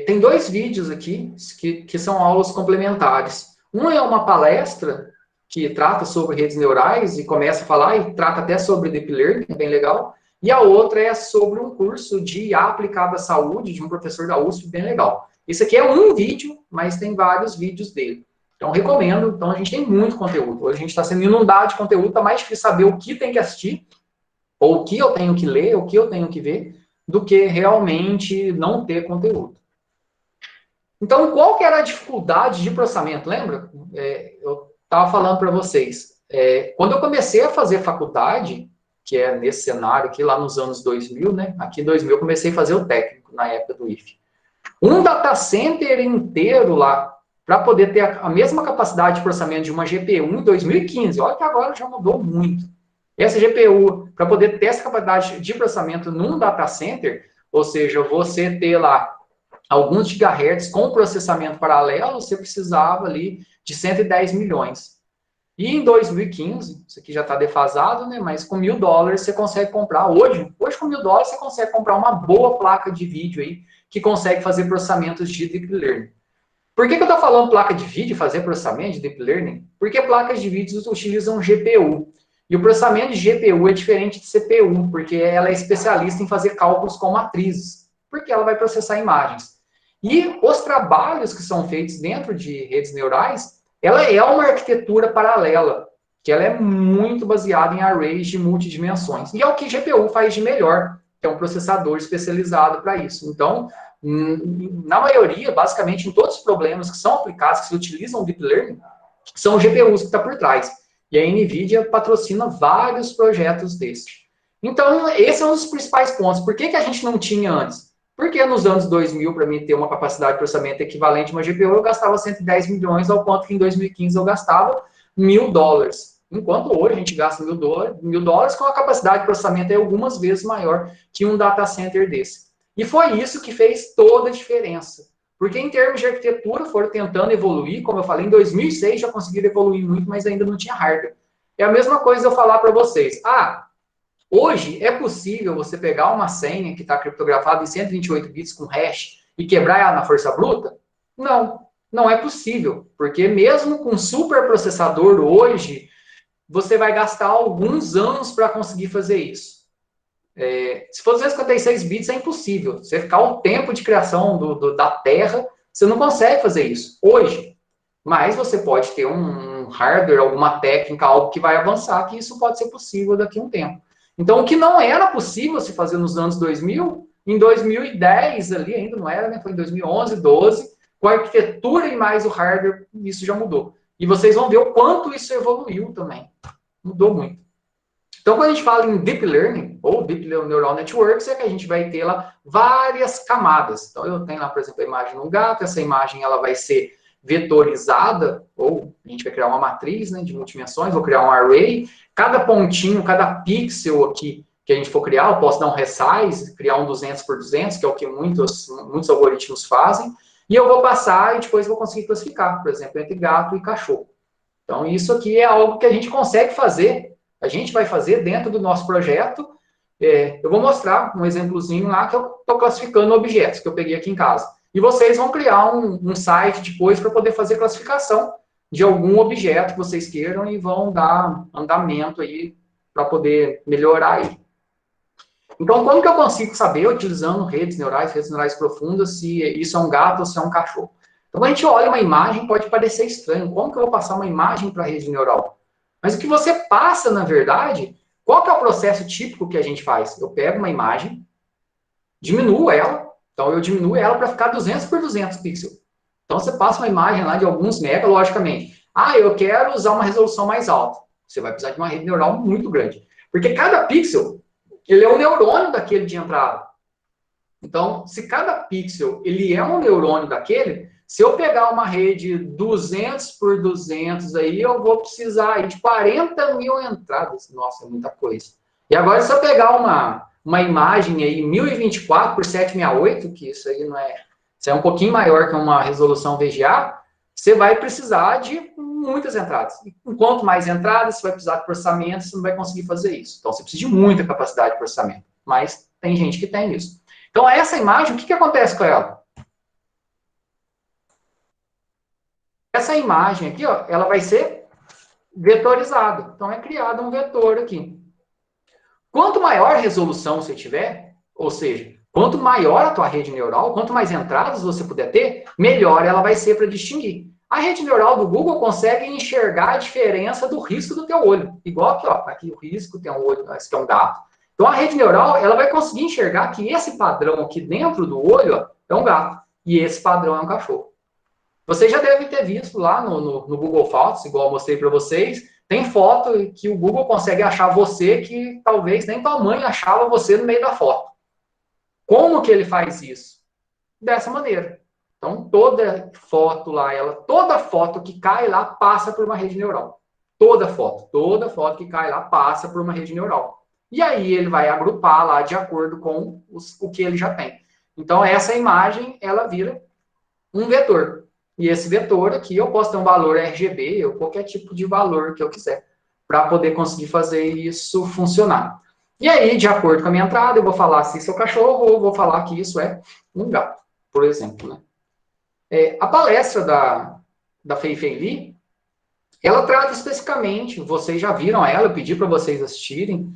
Tem 2 vídeos aqui que são aulas complementares. Um é uma palestra que trata sobre redes neurais e começa a falar e trata até sobre Deep Learning, bem legal. E a outra é sobre um curso de IA aplicada à saúde, de um professor da USP, bem legal. Esse aqui é um vídeo, mas tem vários vídeos dele. Então, recomendo. Então, a gente tem muito conteúdo. Hoje a gente está sendo inundado de conteúdo, está mais difícil saber o que tem que assistir, ou o que eu tenho que ler, o que eu tenho que ver, do que realmente não ter conteúdo. Então, qual que era a dificuldade de processamento? Lembra? Eu estava falando para vocês. Quando eu comecei a fazer faculdade, que é nesse cenário aqui, lá nos anos 2000, né? Aqui em 2000 eu comecei a fazer o técnico, na época do IFE. Um data center inteiro lá, para poder ter a mesma capacidade de processamento de uma GPU em 2015, olha que agora já mudou muito. Essa GPU, para poder ter essa capacidade de processamento num data center, ou seja, você ter lá alguns gigahertz com processamento paralelo, você precisava ali de 110 milhões. E em 2015, isso aqui já está defasado, né? Mas com $1.000 você consegue comprar hoje com $1.000 você consegue comprar uma boa placa de vídeo aí que consegue fazer processamentos de Deep Learning. Por que eu estou falando placa de vídeo fazer processamento de Deep Learning? Porque placas de vídeo utilizam GPU. E o processamento de GPU é diferente de CPU, porque ela é especialista em fazer cálculos com matrizes, porque ela vai processar imagens. E os trabalhos que são feitos dentro de redes neurais, ela é uma arquitetura paralela, que ela é muito baseada em arrays de multidimensões. E é o que GPU faz de melhor, que é um processador especializado para isso. Então, na maioria, basicamente, em todos os problemas que são aplicados, que se utilizam Deep Learning, são GPUs que estão por trás. E a NVIDIA patrocina vários projetos desses. Então, esse é um dos principais pontos. Por que a gente não tinha antes? Porque nos anos 2000, para mim ter uma capacidade de processamento equivalente a uma GPU, eu gastava 110 milhões, ao ponto que em 2015 eu gastava $1.000. Enquanto hoje a gente gasta $1.000 com a capacidade de processamento algumas vezes maior que um data center desse. E foi isso que fez toda a diferença. Porque em termos de arquitetura foram tentando evoluir, como eu falei, em 2006 já conseguiram evoluir muito, mas ainda não tinha hardware. É a mesma coisa eu falar para vocês. Hoje é possível você pegar uma senha que está criptografada em 128 bits com hash e quebrar ela na força bruta? Não, não é possível, porque mesmo com superprocessador hoje, você vai gastar alguns anos para conseguir fazer isso. Se for 256 bits é impossível. Você ficar o tempo de criação da Terra Você não consegue fazer isso hoje, mas você pode ter um hardware, alguma técnica, algo que vai avançar, que isso pode ser possível daqui a um tempo. Então, o que não era possível se fazer nos anos 2000, em 2010 ali ainda não era, né? Foi em 2011, 12, com a arquitetura e mais o hardware, isso já mudou. E vocês vão ver o quanto isso evoluiu também. Mudou muito. Então, quando a gente fala em Deep Learning, ou Deep Neural Networks, é que a gente vai ter lá várias camadas. Então, eu tenho lá, por exemplo, a imagem de um gato, essa imagem ela vai ser vetorizada, ou a gente vai criar uma matriz, né, de multidimensões, vou criar um array. Cada pontinho, cada pixel aqui que a gente for criar, eu posso dar um resize, criar um 200 por 200, que é o que muitos algoritmos fazem, e eu vou passar e depois vou conseguir classificar, por exemplo, entre gato e cachorro. Então, isso aqui é algo que a gente consegue fazer, a gente vai fazer dentro do nosso projeto. Eu vou mostrar um exemplozinho lá que eu estou classificando objetos que eu peguei aqui em casa. E vocês vão criar um site depois para poder fazer classificação de algum objeto que vocês queiram e vão dar andamento aí para poder melhorar ele. Então, como que eu consigo saber, utilizando redes neurais profundas, se isso é um gato ou se é um cachorro? Então, quando a gente olha uma imagem, pode parecer estranho. Como que eu vou passar uma imagem para a rede neural? Mas o que você passa, na verdade, qual que é o processo típico que a gente faz? Eu pego uma imagem, diminuo ela, então eu diminuo ela para ficar 200 por 200 pixels. Então, você passa uma imagem lá de alguns mega, logicamente. Ah, eu quero usar uma resolução mais alta. Você vai precisar de uma rede neural muito grande. Porque cada pixel, ele é um neurônio daquele de entrada. Então, se cada pixel ele é um neurônio daquele, se eu pegar uma rede 200 por 200 aí, eu vou precisar aí de 40 mil entradas. Nossa, é muita coisa. E agora, se eu pegar uma imagem aí 1024 por 768, que isso aí não é... Isso é um pouquinho maior que uma resolução VGA, você vai precisar de muitas entradas. E quanto mais entradas, você vai precisar de processamento, você não vai conseguir fazer isso. Então, você precisa de muita capacidade de processamento. Mas tem gente que tem isso. Então, essa imagem, o que acontece com ela? Essa imagem aqui, ó, ela vai ser vetorizada. Então, é criado um vetor aqui. Quanto maior a resolução você tiver, ou seja, quanto maior a tua rede neural, quanto mais entradas você puder ter, melhor ela vai ser para distinguir. A rede neural do Google consegue enxergar a diferença do risco do teu olho. Igual aqui, ó, aqui o risco, tem um olho, esse aqui é um gato. Então, a rede neural, ela vai conseguir enxergar que esse padrão aqui dentro do olho, ó, é um gato. E esse padrão é um cachorro. Vocês já devem ter visto lá no Google Fotos, igual eu mostrei para vocês, tem foto que o Google consegue achar você que talvez nem tua mãe achava você no meio da foto. Como que ele faz isso? Dessa maneira. Então, toda foto lá, toda foto que cai lá passa por uma rede neural. Toda foto que cai lá passa por uma rede neural. E aí ele vai agrupar lá de acordo com o que ele já tem. Então, essa imagem, ela vira um vetor. E esse vetor aqui, eu posso ter um valor RGB, ou qualquer tipo de valor que eu quiser, para poder conseguir fazer isso funcionar. E aí, de acordo com a minha entrada, eu vou falar se isso é um cachorro, ou vou falar que isso é um gato, por exemplo, né? A palestra da Fei-Fei Li, ela trata especificamente, vocês já viram ela, eu pedi para vocês assistirem,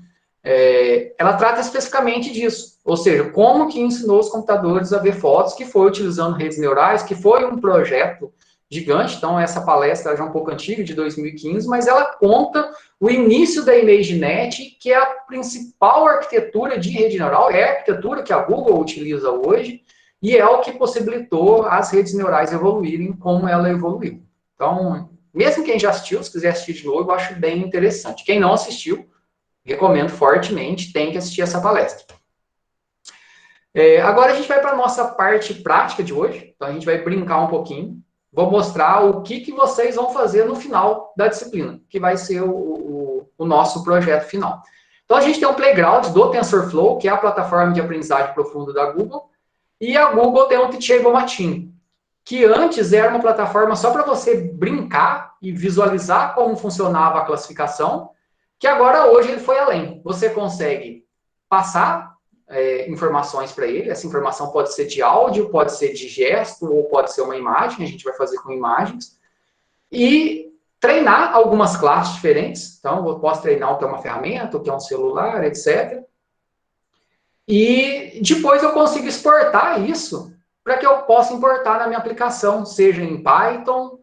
ela trata especificamente disso, ou seja, como que ensinou os computadores a ver fotos, que foi utilizando redes neurais, que foi um projeto gigante. Então essa palestra já é um pouco antiga, de 2015, mas ela conta o início da ImageNet, que é a principal arquitetura de rede neural, é a arquitetura que a Google utiliza hoje, e é o que possibilitou as redes neurais evoluírem como ela evoluiu. Então, mesmo quem já assistiu, se quiser assistir de novo, eu acho bem interessante. Quem não assistiu, recomendo fortemente, tem que assistir essa palestra. Agora a gente vai para a nossa parte prática de hoje. Então a gente vai brincar um pouquinho. Vou mostrar o que vocês vão fazer no final da disciplina, que vai ser o nosso projeto final. Então a gente tem um playground do TensorFlow, que é a plataforma de aprendizagem profunda da Google, e a Google tem um Teachable Machine, que antes era uma plataforma só para você brincar e visualizar como funcionava a classificação, que agora, hoje, ele foi além. Você consegue passar informações para ele. Essa informação pode ser de áudio, pode ser de gesto, ou pode ser uma imagem. A gente vai fazer com imagens. E treinar algumas classes diferentes. Então, eu posso treinar o que é uma ferramenta, o que é um celular, etc. E depois eu consigo exportar isso para que eu possa importar na minha aplicação, seja em Python,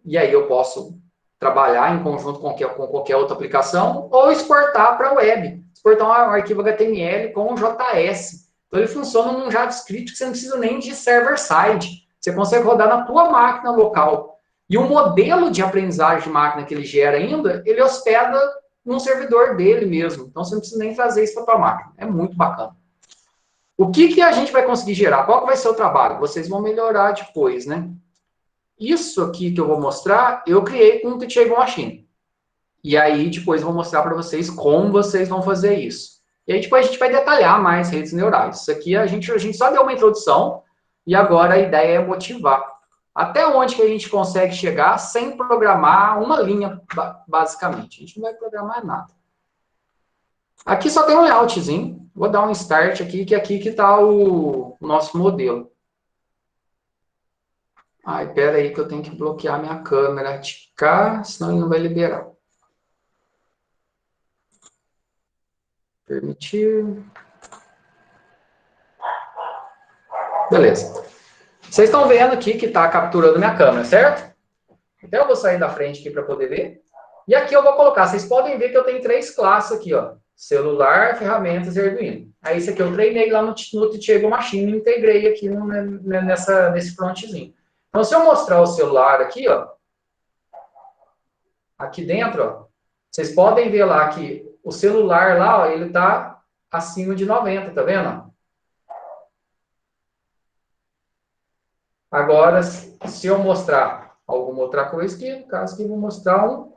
e aí eu posso trabalhar em conjunto com qualquer outra aplicação, ou exportar para a web, exportar um arquivo HTML com JS. Então, ele funciona num JavaScript que você não precisa nem de server-side. Você consegue rodar na tua máquina local. E o modelo de aprendizagem de máquina que ele gera ainda, ele hospeda num servidor dele mesmo. Então, você não precisa nem trazer isso para a tua máquina. É muito bacana. O que a gente vai conseguir gerar? Qual que vai ser o trabalho? Vocês vão melhorar depois, né? Isso aqui que eu vou mostrar, eu criei com o Teachable Machine. E aí, depois eu vou mostrar para vocês como vocês vão fazer isso. E aí, depois a gente vai detalhar mais redes neurais. Isso aqui a gente só deu uma introdução e agora a ideia é motivar. Até onde que a gente consegue chegar sem programar uma linha, basicamente. A gente não vai programar nada. Aqui só tem um layoutzinho. Vou dar um start aqui, que aqui que está o nosso modelo. Ai, pera aí que eu tenho que bloquear minha câmera de cá, senão ele não vai liberar. Permitir. Beleza. Vocês estão vendo aqui que está capturando minha câmera, certo? Então eu vou sair da frente aqui para poder ver. E aqui eu vou colocar, vocês podem ver que eu tenho 3 classes aqui, ó. Celular, ferramentas e Arduino. Aí isso aqui eu treinei lá no Teachable Machine e integrei aqui nesse frontzinho. Então se eu mostrar o celular aqui, ó. Aqui dentro, ó. Vocês podem ver lá que o celular lá, ó, ele tá acima de 90, tá vendo? Agora, se eu mostrar alguma outra coisa, que no caso que eu vou mostrar um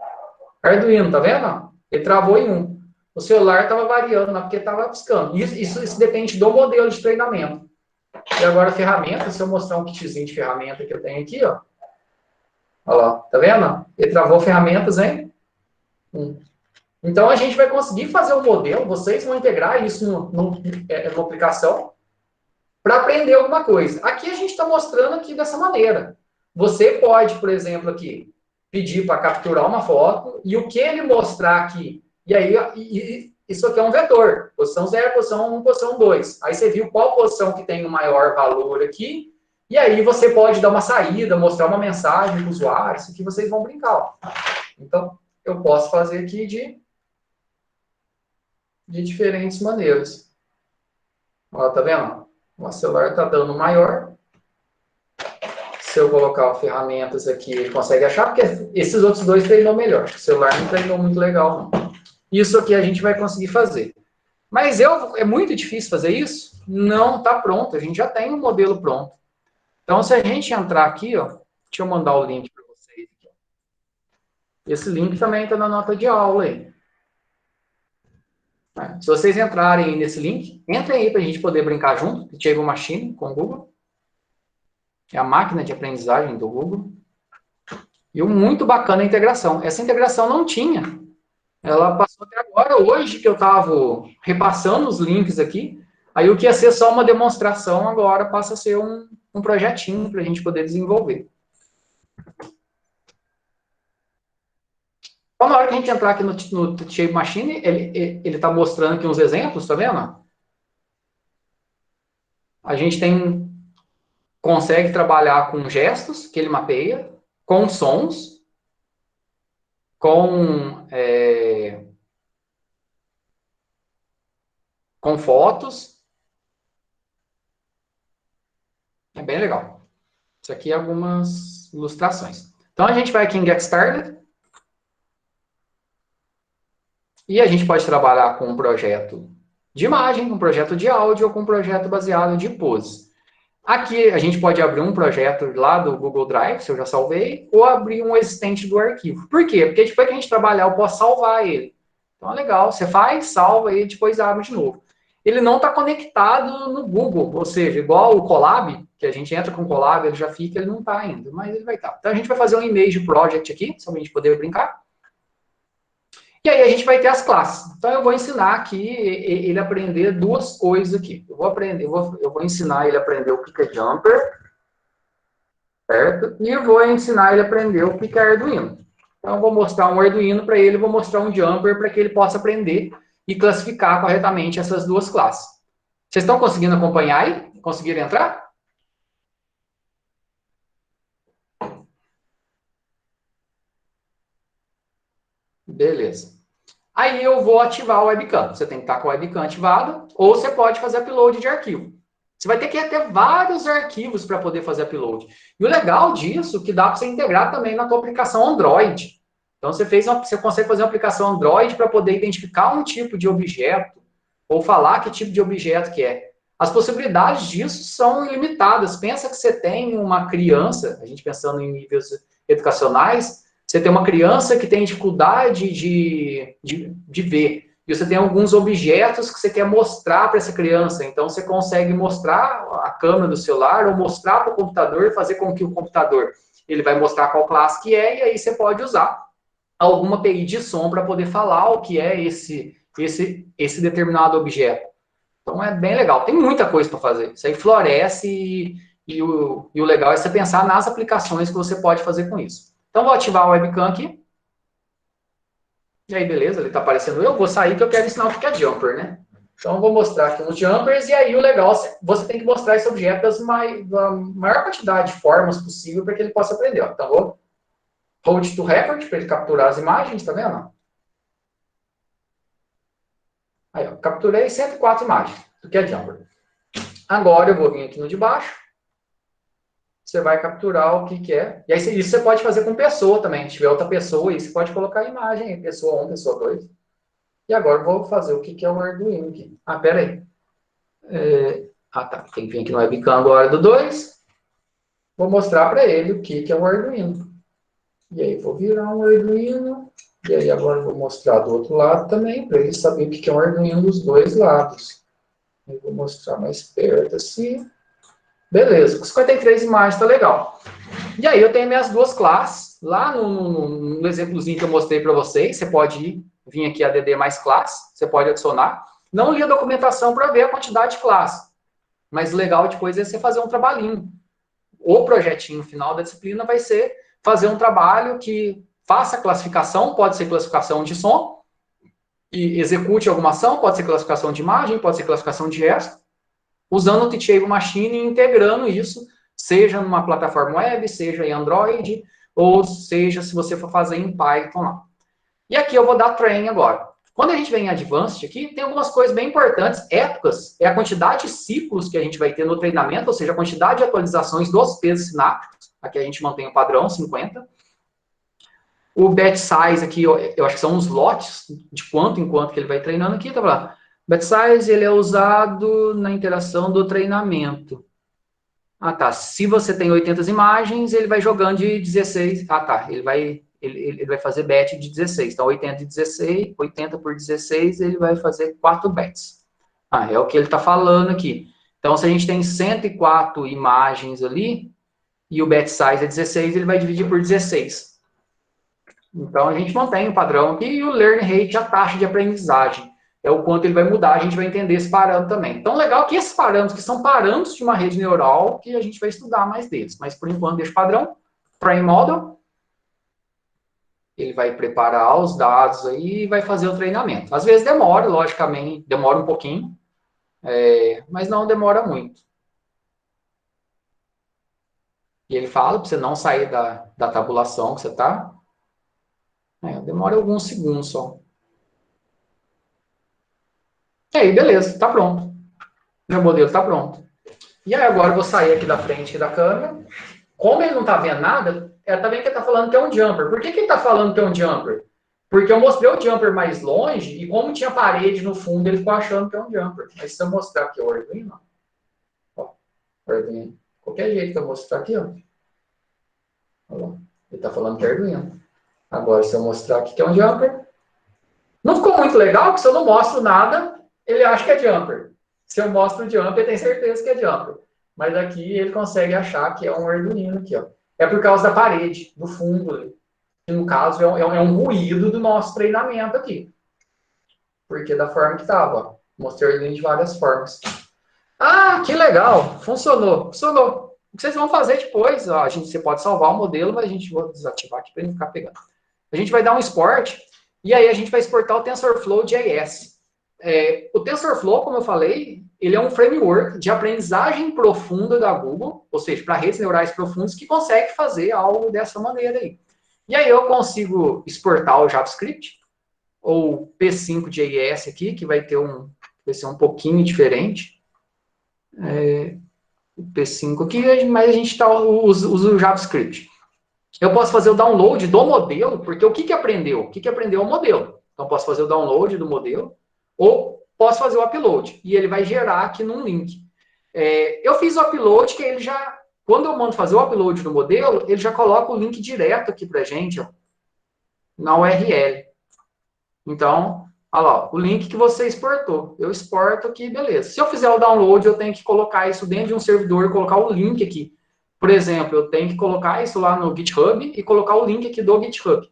Arduino, tá vendo? Ele travou em 1. O celular estava variando lá, porque estava piscando. Isso depende do modelo de treinamento. E agora, ferramenta, se eu mostrar um kitzinho de ferramenta que eu tenho aqui, ó. Olha lá, tá vendo? Ele travou ferramentas em 1. Então, a gente vai conseguir fazer um modelo, vocês vão integrar isso numa aplicação para aprender alguma coisa. Aqui a gente está mostrando aqui dessa maneira. Você pode, por exemplo, aqui, pedir para capturar uma foto e o que ele mostrar aqui, e aí isso aqui é um vetor, posição 0, posição 1, posição 2. Aí você viu qual posição que tem o maior valor aqui, e aí você pode dar uma saída, mostrar uma mensagem para o usuário, isso aqui vocês vão brincar. Ó. Então, eu posso fazer aqui de diferentes maneiras. Ó, tá vendo? O celular está dando maior. Se eu colocar ferramentas aqui, ele consegue achar, porque esses outros dois treinou melhor. O celular não treinou muito legal, não. Isso aqui a gente vai conseguir fazer. Mas é muito difícil fazer isso? Não está pronto, a gente já tem um modelo pronto. Então, se a gente entrar aqui, ó, deixa eu mandar o link para vocês. Esse link também está na nota de aula aí. Se vocês entrarem nesse link, entrem aí para a gente poder brincar junto. Teachable Machine com o Google. É a máquina de aprendizagem do Google. E muito bacana a integração. Essa integração não tinha. Ela passou até agora, hoje que eu estava repassando os links aqui. Aí o que ia ser só uma demonstração, agora passa a ser um projetinho para a gente poder desenvolver. Então, na hora que a gente entrar aqui no Teachable Machine, ele está mostrando aqui uns exemplos, tá vendo? A gente consegue trabalhar com gestos, que ele mapeia, com sons, com fotos. É bem legal. Isso aqui é algumas ilustrações. Então, a gente vai aqui em Get Started. E a gente pode trabalhar com um projeto de imagem, um projeto de áudio ou com um projeto baseado de pose. Aqui a gente pode abrir um projeto lá do Google Drive, se eu já salvei, ou abrir um existente do arquivo. Por quê? Porque depois que a gente trabalhar, eu posso salvar ele. Então é legal, você faz, salva e depois abre de novo. Ele não está conectado no Google, ou seja, igual o Colab, que a gente entra com o Colab, ele já fica, ele não está ainda, mas ele vai estar. Então a gente vai fazer um image project aqui, só para a gente poder brincar. E aí a gente vai ter as classes. Então eu vou ensinar aqui ele a aprender duas coisas aqui. Eu vou ensinar ele a aprender o Pica Jumper, certo? E eu vou ensinar ele a aprender o Pica Arduino. Então eu vou mostrar um Arduino para ele, vou mostrar um Jumper para que ele possa aprender e classificar corretamente essas duas classes. Vocês estão conseguindo acompanhar aí? Conseguiram entrar? Beleza. Aí eu vou ativar o webcam. Você tem que estar com o webcam ativado, ou você pode fazer upload de arquivo. Você vai ter que ter vários arquivos para poder fazer upload. E o legal disso é que dá para você integrar também na tua aplicação Android. Então você consegue fazer uma aplicação Android para poder identificar um tipo de objeto, ou falar que tipo de objeto que é. As possibilidades disso são ilimitadas. Pensa que você tem uma criança, a gente pensando em níveis educacionais, você tem uma criança que tem dificuldade de ver. E você tem alguns objetos que você quer mostrar para essa criança. Então, você consegue mostrar a câmera do celular ou mostrar para o computador e fazer com que o computador ele vai mostrar qual classe que é, e aí você pode usar alguma API de som para poder falar o que é esse determinado objeto. Então, é bem legal. Tem muita coisa para fazer. Isso aí floresce e o legal é você pensar nas aplicações que você pode fazer com isso. Então, vou ativar o webcam aqui. E aí, beleza, ele está aparecendo. Eu vou sair que eu quero ensinar o que é jumper, né? Então, eu vou mostrar aqui uns jumpers. E aí, o legal, você tem que mostrar esse objeto da maior quantidade de formas possível para que ele possa aprender. Ó. Então, vou hold to record para ele capturar as imagens, tá vendo? Aí, ó, capturei 104 imagens do que é jumper. Agora, eu vou vir aqui no de baixo. Você vai capturar o que é. E aí, isso você pode fazer com pessoa também. Se tiver outra pessoa aí, você pode colocar a imagem aí, pessoa 1, pessoa 2. E agora eu vou fazer o que é o Arduino aqui. Ah, pera aí. Tá. Tem que vir aqui no webcam agora do 2. Vou mostrar para ele o que é o Arduino. E aí, vou virar um Arduino. E aí, agora eu vou mostrar do outro lado também, para ele saber o que é um Arduino dos dois lados. Eu vou mostrar mais perto assim. Beleza, com 53 imagens tá legal. E aí eu tenho minhas duas classes. Lá no exemplozinho que eu mostrei para vocês, você pode vir aqui add mais classe, você pode adicionar. Não li a documentação para ver a quantidade de classe. Mas o legal depois é você fazer um trabalhinho. O projetinho final da disciplina vai ser fazer um trabalho que faça a classificação, pode ser classificação de som, e execute alguma ação, pode ser classificação de imagem, pode ser classificação de gesto, usando o Teachable Machine e integrando isso, seja numa plataforma web, seja em Android, ou seja, se você for fazer em Python lá. E aqui eu vou dar train agora. Quando a gente vem em Advanced aqui, tem algumas coisas bem importantes. Épocas é a quantidade de ciclos que a gente vai ter no treinamento, ou seja, a quantidade de atualizações dos pesos sinápticos. Aqui a gente mantém o padrão, 50. O batch size aqui, eu acho que são os lotes de quanto em quanto que ele vai treinando aqui, tá lá. Batch size, ele é usado na interação do treinamento. Ah, tá. Se você tem 80 imagens, ele vai jogando de 16. Ah, tá. Ele vai fazer batch de 16. Então, 80 de 16, 80 por 16, ele vai fazer 4 batches. Ah, é o que ele está falando aqui. Então, se a gente tem 104 imagens ali, e o batch size é 16, ele vai dividir por 16. Então, a gente mantém o padrão aqui, e o learn rate, a taxa de aprendizagem. É o quanto ele vai mudar, a gente vai entender esse parâmetro também. Então, legal que esses parâmetros, que são parâmetros de uma rede neural, que a gente vai estudar mais deles. Mas, por enquanto, deixa o padrão. Train Model. Ele vai preparar os dados aí e vai fazer o treinamento. Às vezes demora, logicamente, demora um pouquinho, mas não demora muito. E ele fala para você não sair da tabulação que você está. Demora alguns segundos só. E aí, beleza, está pronto. Meu modelo está pronto. E aí, agora eu vou sair aqui da frente da câmera. Como ele não está vendo nada, está vendo que ele está falando que é um jumper. Por que ele está falando que é um jumper? Porque eu mostrei o jumper mais longe e como tinha parede no fundo, ele ficou achando que é um jumper. Mas se eu mostrar aqui o Arduino, ó, Arduino, qualquer jeito que eu mostrar aqui, ó, ele está falando que é Arduino. Agora, se eu mostrar aqui que é um jumper, não ficou muito legal, porque se eu não mostro nada, ele acha que é jumper. Se eu mostro o jumper, ele tem certeza que é jumper. Mas aqui ele consegue achar que é um Arduino aqui, ó. É por causa da parede, do fundo, que no caso é um ruído do nosso treinamento aqui. Porque da forma que estava, ó. Mostrei o Arduino de várias formas. Ah, que legal! Funcionou, funcionou. O que vocês vão fazer depois? Ó, você pode salvar o modelo, mas a gente vai desativar aqui para ele não ficar pegando. A gente vai dar um export, e aí a gente vai exportar o TensorFlow.js. O TensorFlow, como eu falei, ele é um framework de aprendizagem profunda da Google, ou seja, para redes neurais profundas, que consegue fazer algo dessa maneira aí. E aí eu consigo exportar o JavaScript, ou P5.js aqui, que vai ser um pouquinho diferente. O P5 aqui, mas a gente usa o JavaScript. Eu posso fazer o download do modelo, porque o que aprendeu? O que aprendeu é o modelo. Então, posso fazer o download do modelo, ou posso fazer o upload, e ele vai gerar aqui num link. Eu fiz o upload, que ele já, quando eu mando fazer o upload do modelo, ele já coloca o link direto aqui pra gente, ó, na URL. Então, olha lá, o link que você exportou. Eu exporto aqui, beleza. Se eu fizer o download, eu tenho que colocar isso dentro de um servidor e colocar o link aqui. Por exemplo, eu tenho que colocar isso lá no GitHub e colocar o link aqui do GitHub,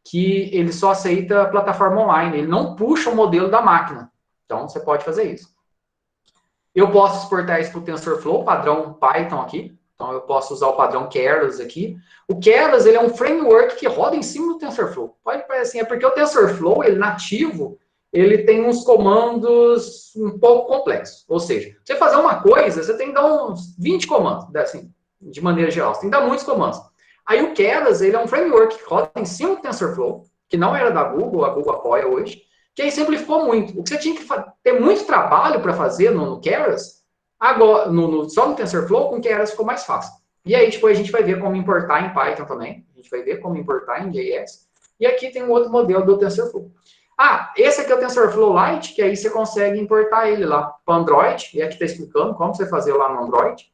que ele só aceita a plataforma online, ele não puxa o modelo da máquina. Então, você pode fazer isso. Eu posso exportar isso para o TensorFlow, padrão Python aqui. Então, eu posso usar o padrão Keras aqui. O Keras, ele é um framework que roda em cima do TensorFlow. Pode parecer assim, é porque o TensorFlow, ele nativo, ele tem uns comandos um pouco complexos. Ou seja, você fazer uma coisa, você tem que dar uns 20 comandos, assim, de maneira geral. Você tem que dar muitos comandos. Aí o Keras, ele é um framework que roda em cima do TensorFlow, que não era da Google, a Google apoia hoje, que aí simplificou muito. O que você tinha que ter muito trabalho para fazer no Keras, agora, só no TensorFlow, com o Keras ficou mais fácil. E aí, depois a gente vai ver como importar em Python também. A gente vai ver como importar em JS. E aqui tem um outro modelo do TensorFlow. Esse aqui é o TensorFlow Lite, que aí você consegue importar ele lá para Android. E aqui está explicando como você fazer lá no Android.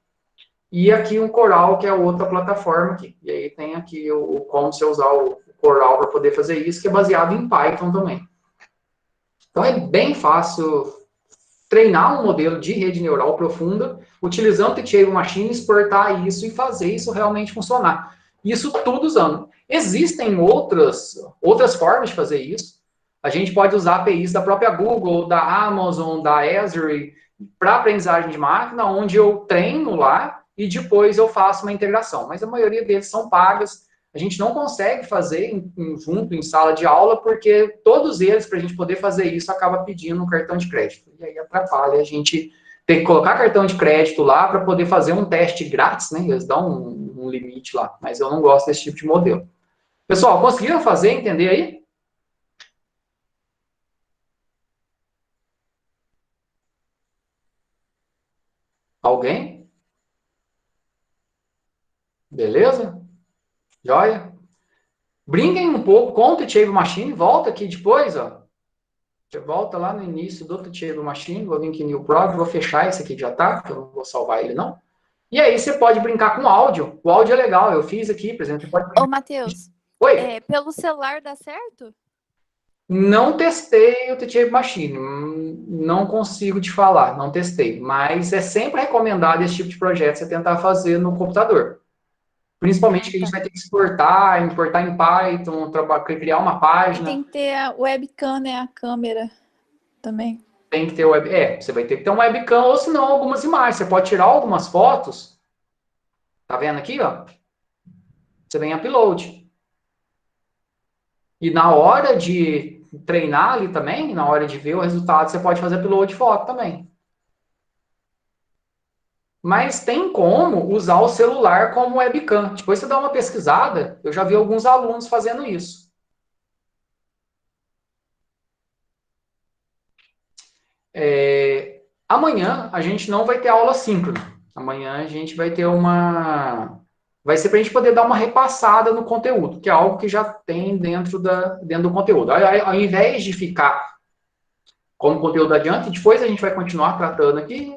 E aqui um Coral, que é outra plataforma aqui. E aí tem aqui como você usar o Coral para poder fazer isso, que é baseado em Python também. Então, é bem fácil treinar um modelo de rede neural profunda, utilizando o Teachable Machine, exportar isso e fazer isso realmente funcionar. Isso tudo usando. Existem outras formas de fazer isso. A gente pode usar APIs da própria Google, da Amazon, da Azure, para aprendizagem de máquina, onde eu treino lá e depois eu faço uma integração. Mas a maioria deles são pagas. A gente não consegue fazer junto em sala de aula, porque todos eles, para a gente poder fazer isso, acaba pedindo um cartão de crédito. E aí atrapalha a gente ter que colocar cartão de crédito lá para poder fazer um teste grátis, né? Eles dão um limite lá, mas eu não gosto desse tipo de modelo. Pessoal, conseguiram fazer, entender aí? Alguém? Beleza? Joia? Brinquem um pouco com o Teachable Machine, volta aqui depois, ó. Você volta lá no início do Teachable Machine, vou vir aqui em New Project, vou fechar esse aqui que já tá, que eu não vou salvar ele não. E aí você pode brincar com áudio. O áudio é legal, eu fiz aqui, por exemplo. Você pode... Ô, Matheus. Oi? Pelo celular dá certo? Não testei o Teachable Machine, não consigo te falar, não testei. Mas é sempre recomendado esse tipo de projeto você tentar fazer no computador. Principalmente que a gente vai ter que importar em Python, criar uma página. E tem que ter a webcam, né? A câmera também. Tem que ter você vai ter que ter um webcam ou se não algumas imagens. Você pode tirar algumas fotos. Tá vendo aqui, ó? Você vem upload. E na hora de treinar ali também, na hora de ver o resultado, você pode fazer upload de foto também. Mas tem como usar o celular como webcam. Depois você dá uma pesquisada, eu já vi alguns alunos fazendo isso. Amanhã a gente não vai ter aula síncrona. Amanhã a gente vai ter vai ser para a gente poder dar uma repassada no conteúdo, que é algo que já tem dentro do conteúdo. Ao invés de ficar como conteúdo adiante, depois a gente vai continuar tratando aqui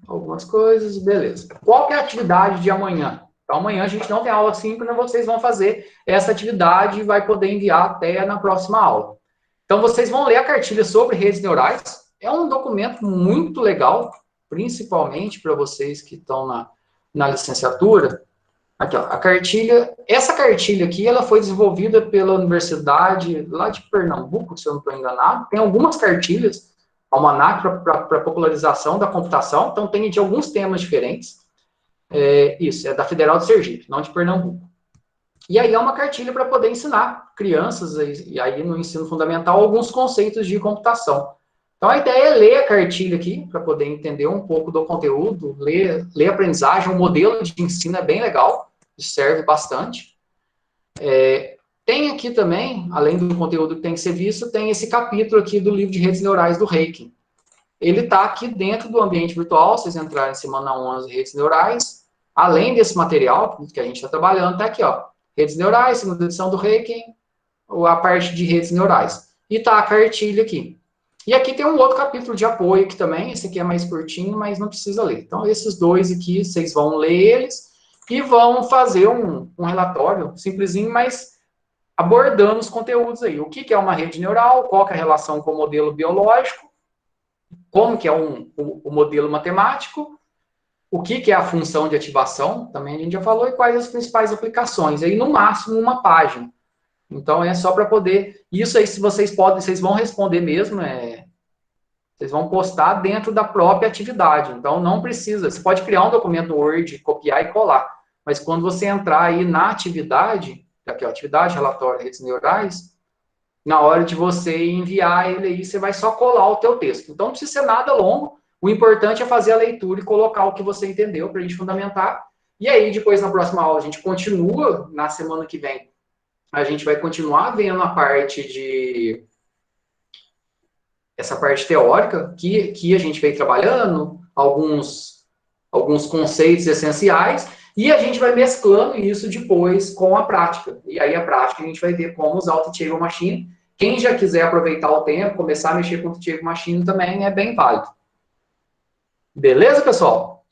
algumas coisas, beleza. Qual que é a atividade de amanhã? Então, amanhã a gente não tem aula síncrona, vocês vão fazer essa atividade e vai poder enviar até na próxima aula. Então, vocês vão ler a cartilha sobre redes neurais. É um documento muito legal, principalmente para vocês que estão na licenciatura. Aqui, ó, essa cartilha aqui, ela foi desenvolvida pela universidade lá de Pernambuco, se eu não estou enganado. Tem algumas cartilhas, almanac para popularização da computação, então tem de alguns temas diferentes. Isso, é da Federal de Sergipe, não de Pernambuco. E aí é uma cartilha para poder ensinar crianças, e aí no ensino fundamental, alguns conceitos de computação. Então, a ideia é ler a cartilha aqui, para poder entender um pouco do conteúdo, ler a aprendizagem, o modelo de ensino é bem legal, serve bastante. Tem aqui também, além do conteúdo que tem que ser visto, tem esse capítulo aqui do livro de redes neurais do Reiki. Ele está aqui dentro do ambiente virtual, vocês entrarem em Semana 11, redes neurais. Além desse material que a gente está trabalhando, está aqui, ó, redes neurais, segunda edição do Reiki, ou a parte de redes neurais. E está a cartilha aqui. E aqui tem um outro capítulo de apoio aqui também, esse aqui é mais curtinho, mas não precisa ler. Então, esses dois aqui, vocês vão ler eles e vão fazer um relatório simplesinho, mas abordando os conteúdos aí. O que é uma rede neural, qual que é a relação com o modelo biológico, como que é o modelo matemático, o que é a função de ativação, também a gente já falou, e quais as principais aplicações. Aí, no máximo, uma página. Então, é só para poder... Isso aí, se vocês podem, vocês vão responder mesmo, vocês vão postar dentro da própria atividade. Então, não precisa... Você pode criar um documento no Word, copiar e colar. Mas quando você entrar aí na atividade, aqui, ó, atividade, relatório, redes neurais, na hora de você enviar ele aí, você vai só colar o teu texto. Então, não precisa ser nada longo. O importante é fazer a leitura e colocar o que você entendeu para a gente fundamentar. E aí, depois, na próxima aula, a gente continua, na semana que vem, a gente vai continuar vendo a parte de... essa parte teórica, que a gente vem trabalhando, alguns conceitos essenciais, e a gente vai mesclando isso depois com a prática. E aí, a prática, a gente vai ver como usar o Teachable Machine. Quem já quiser aproveitar o tempo, começar a mexer com o Teachable Machine também é bem válido. Beleza, pessoal?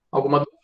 Alguma dúvida?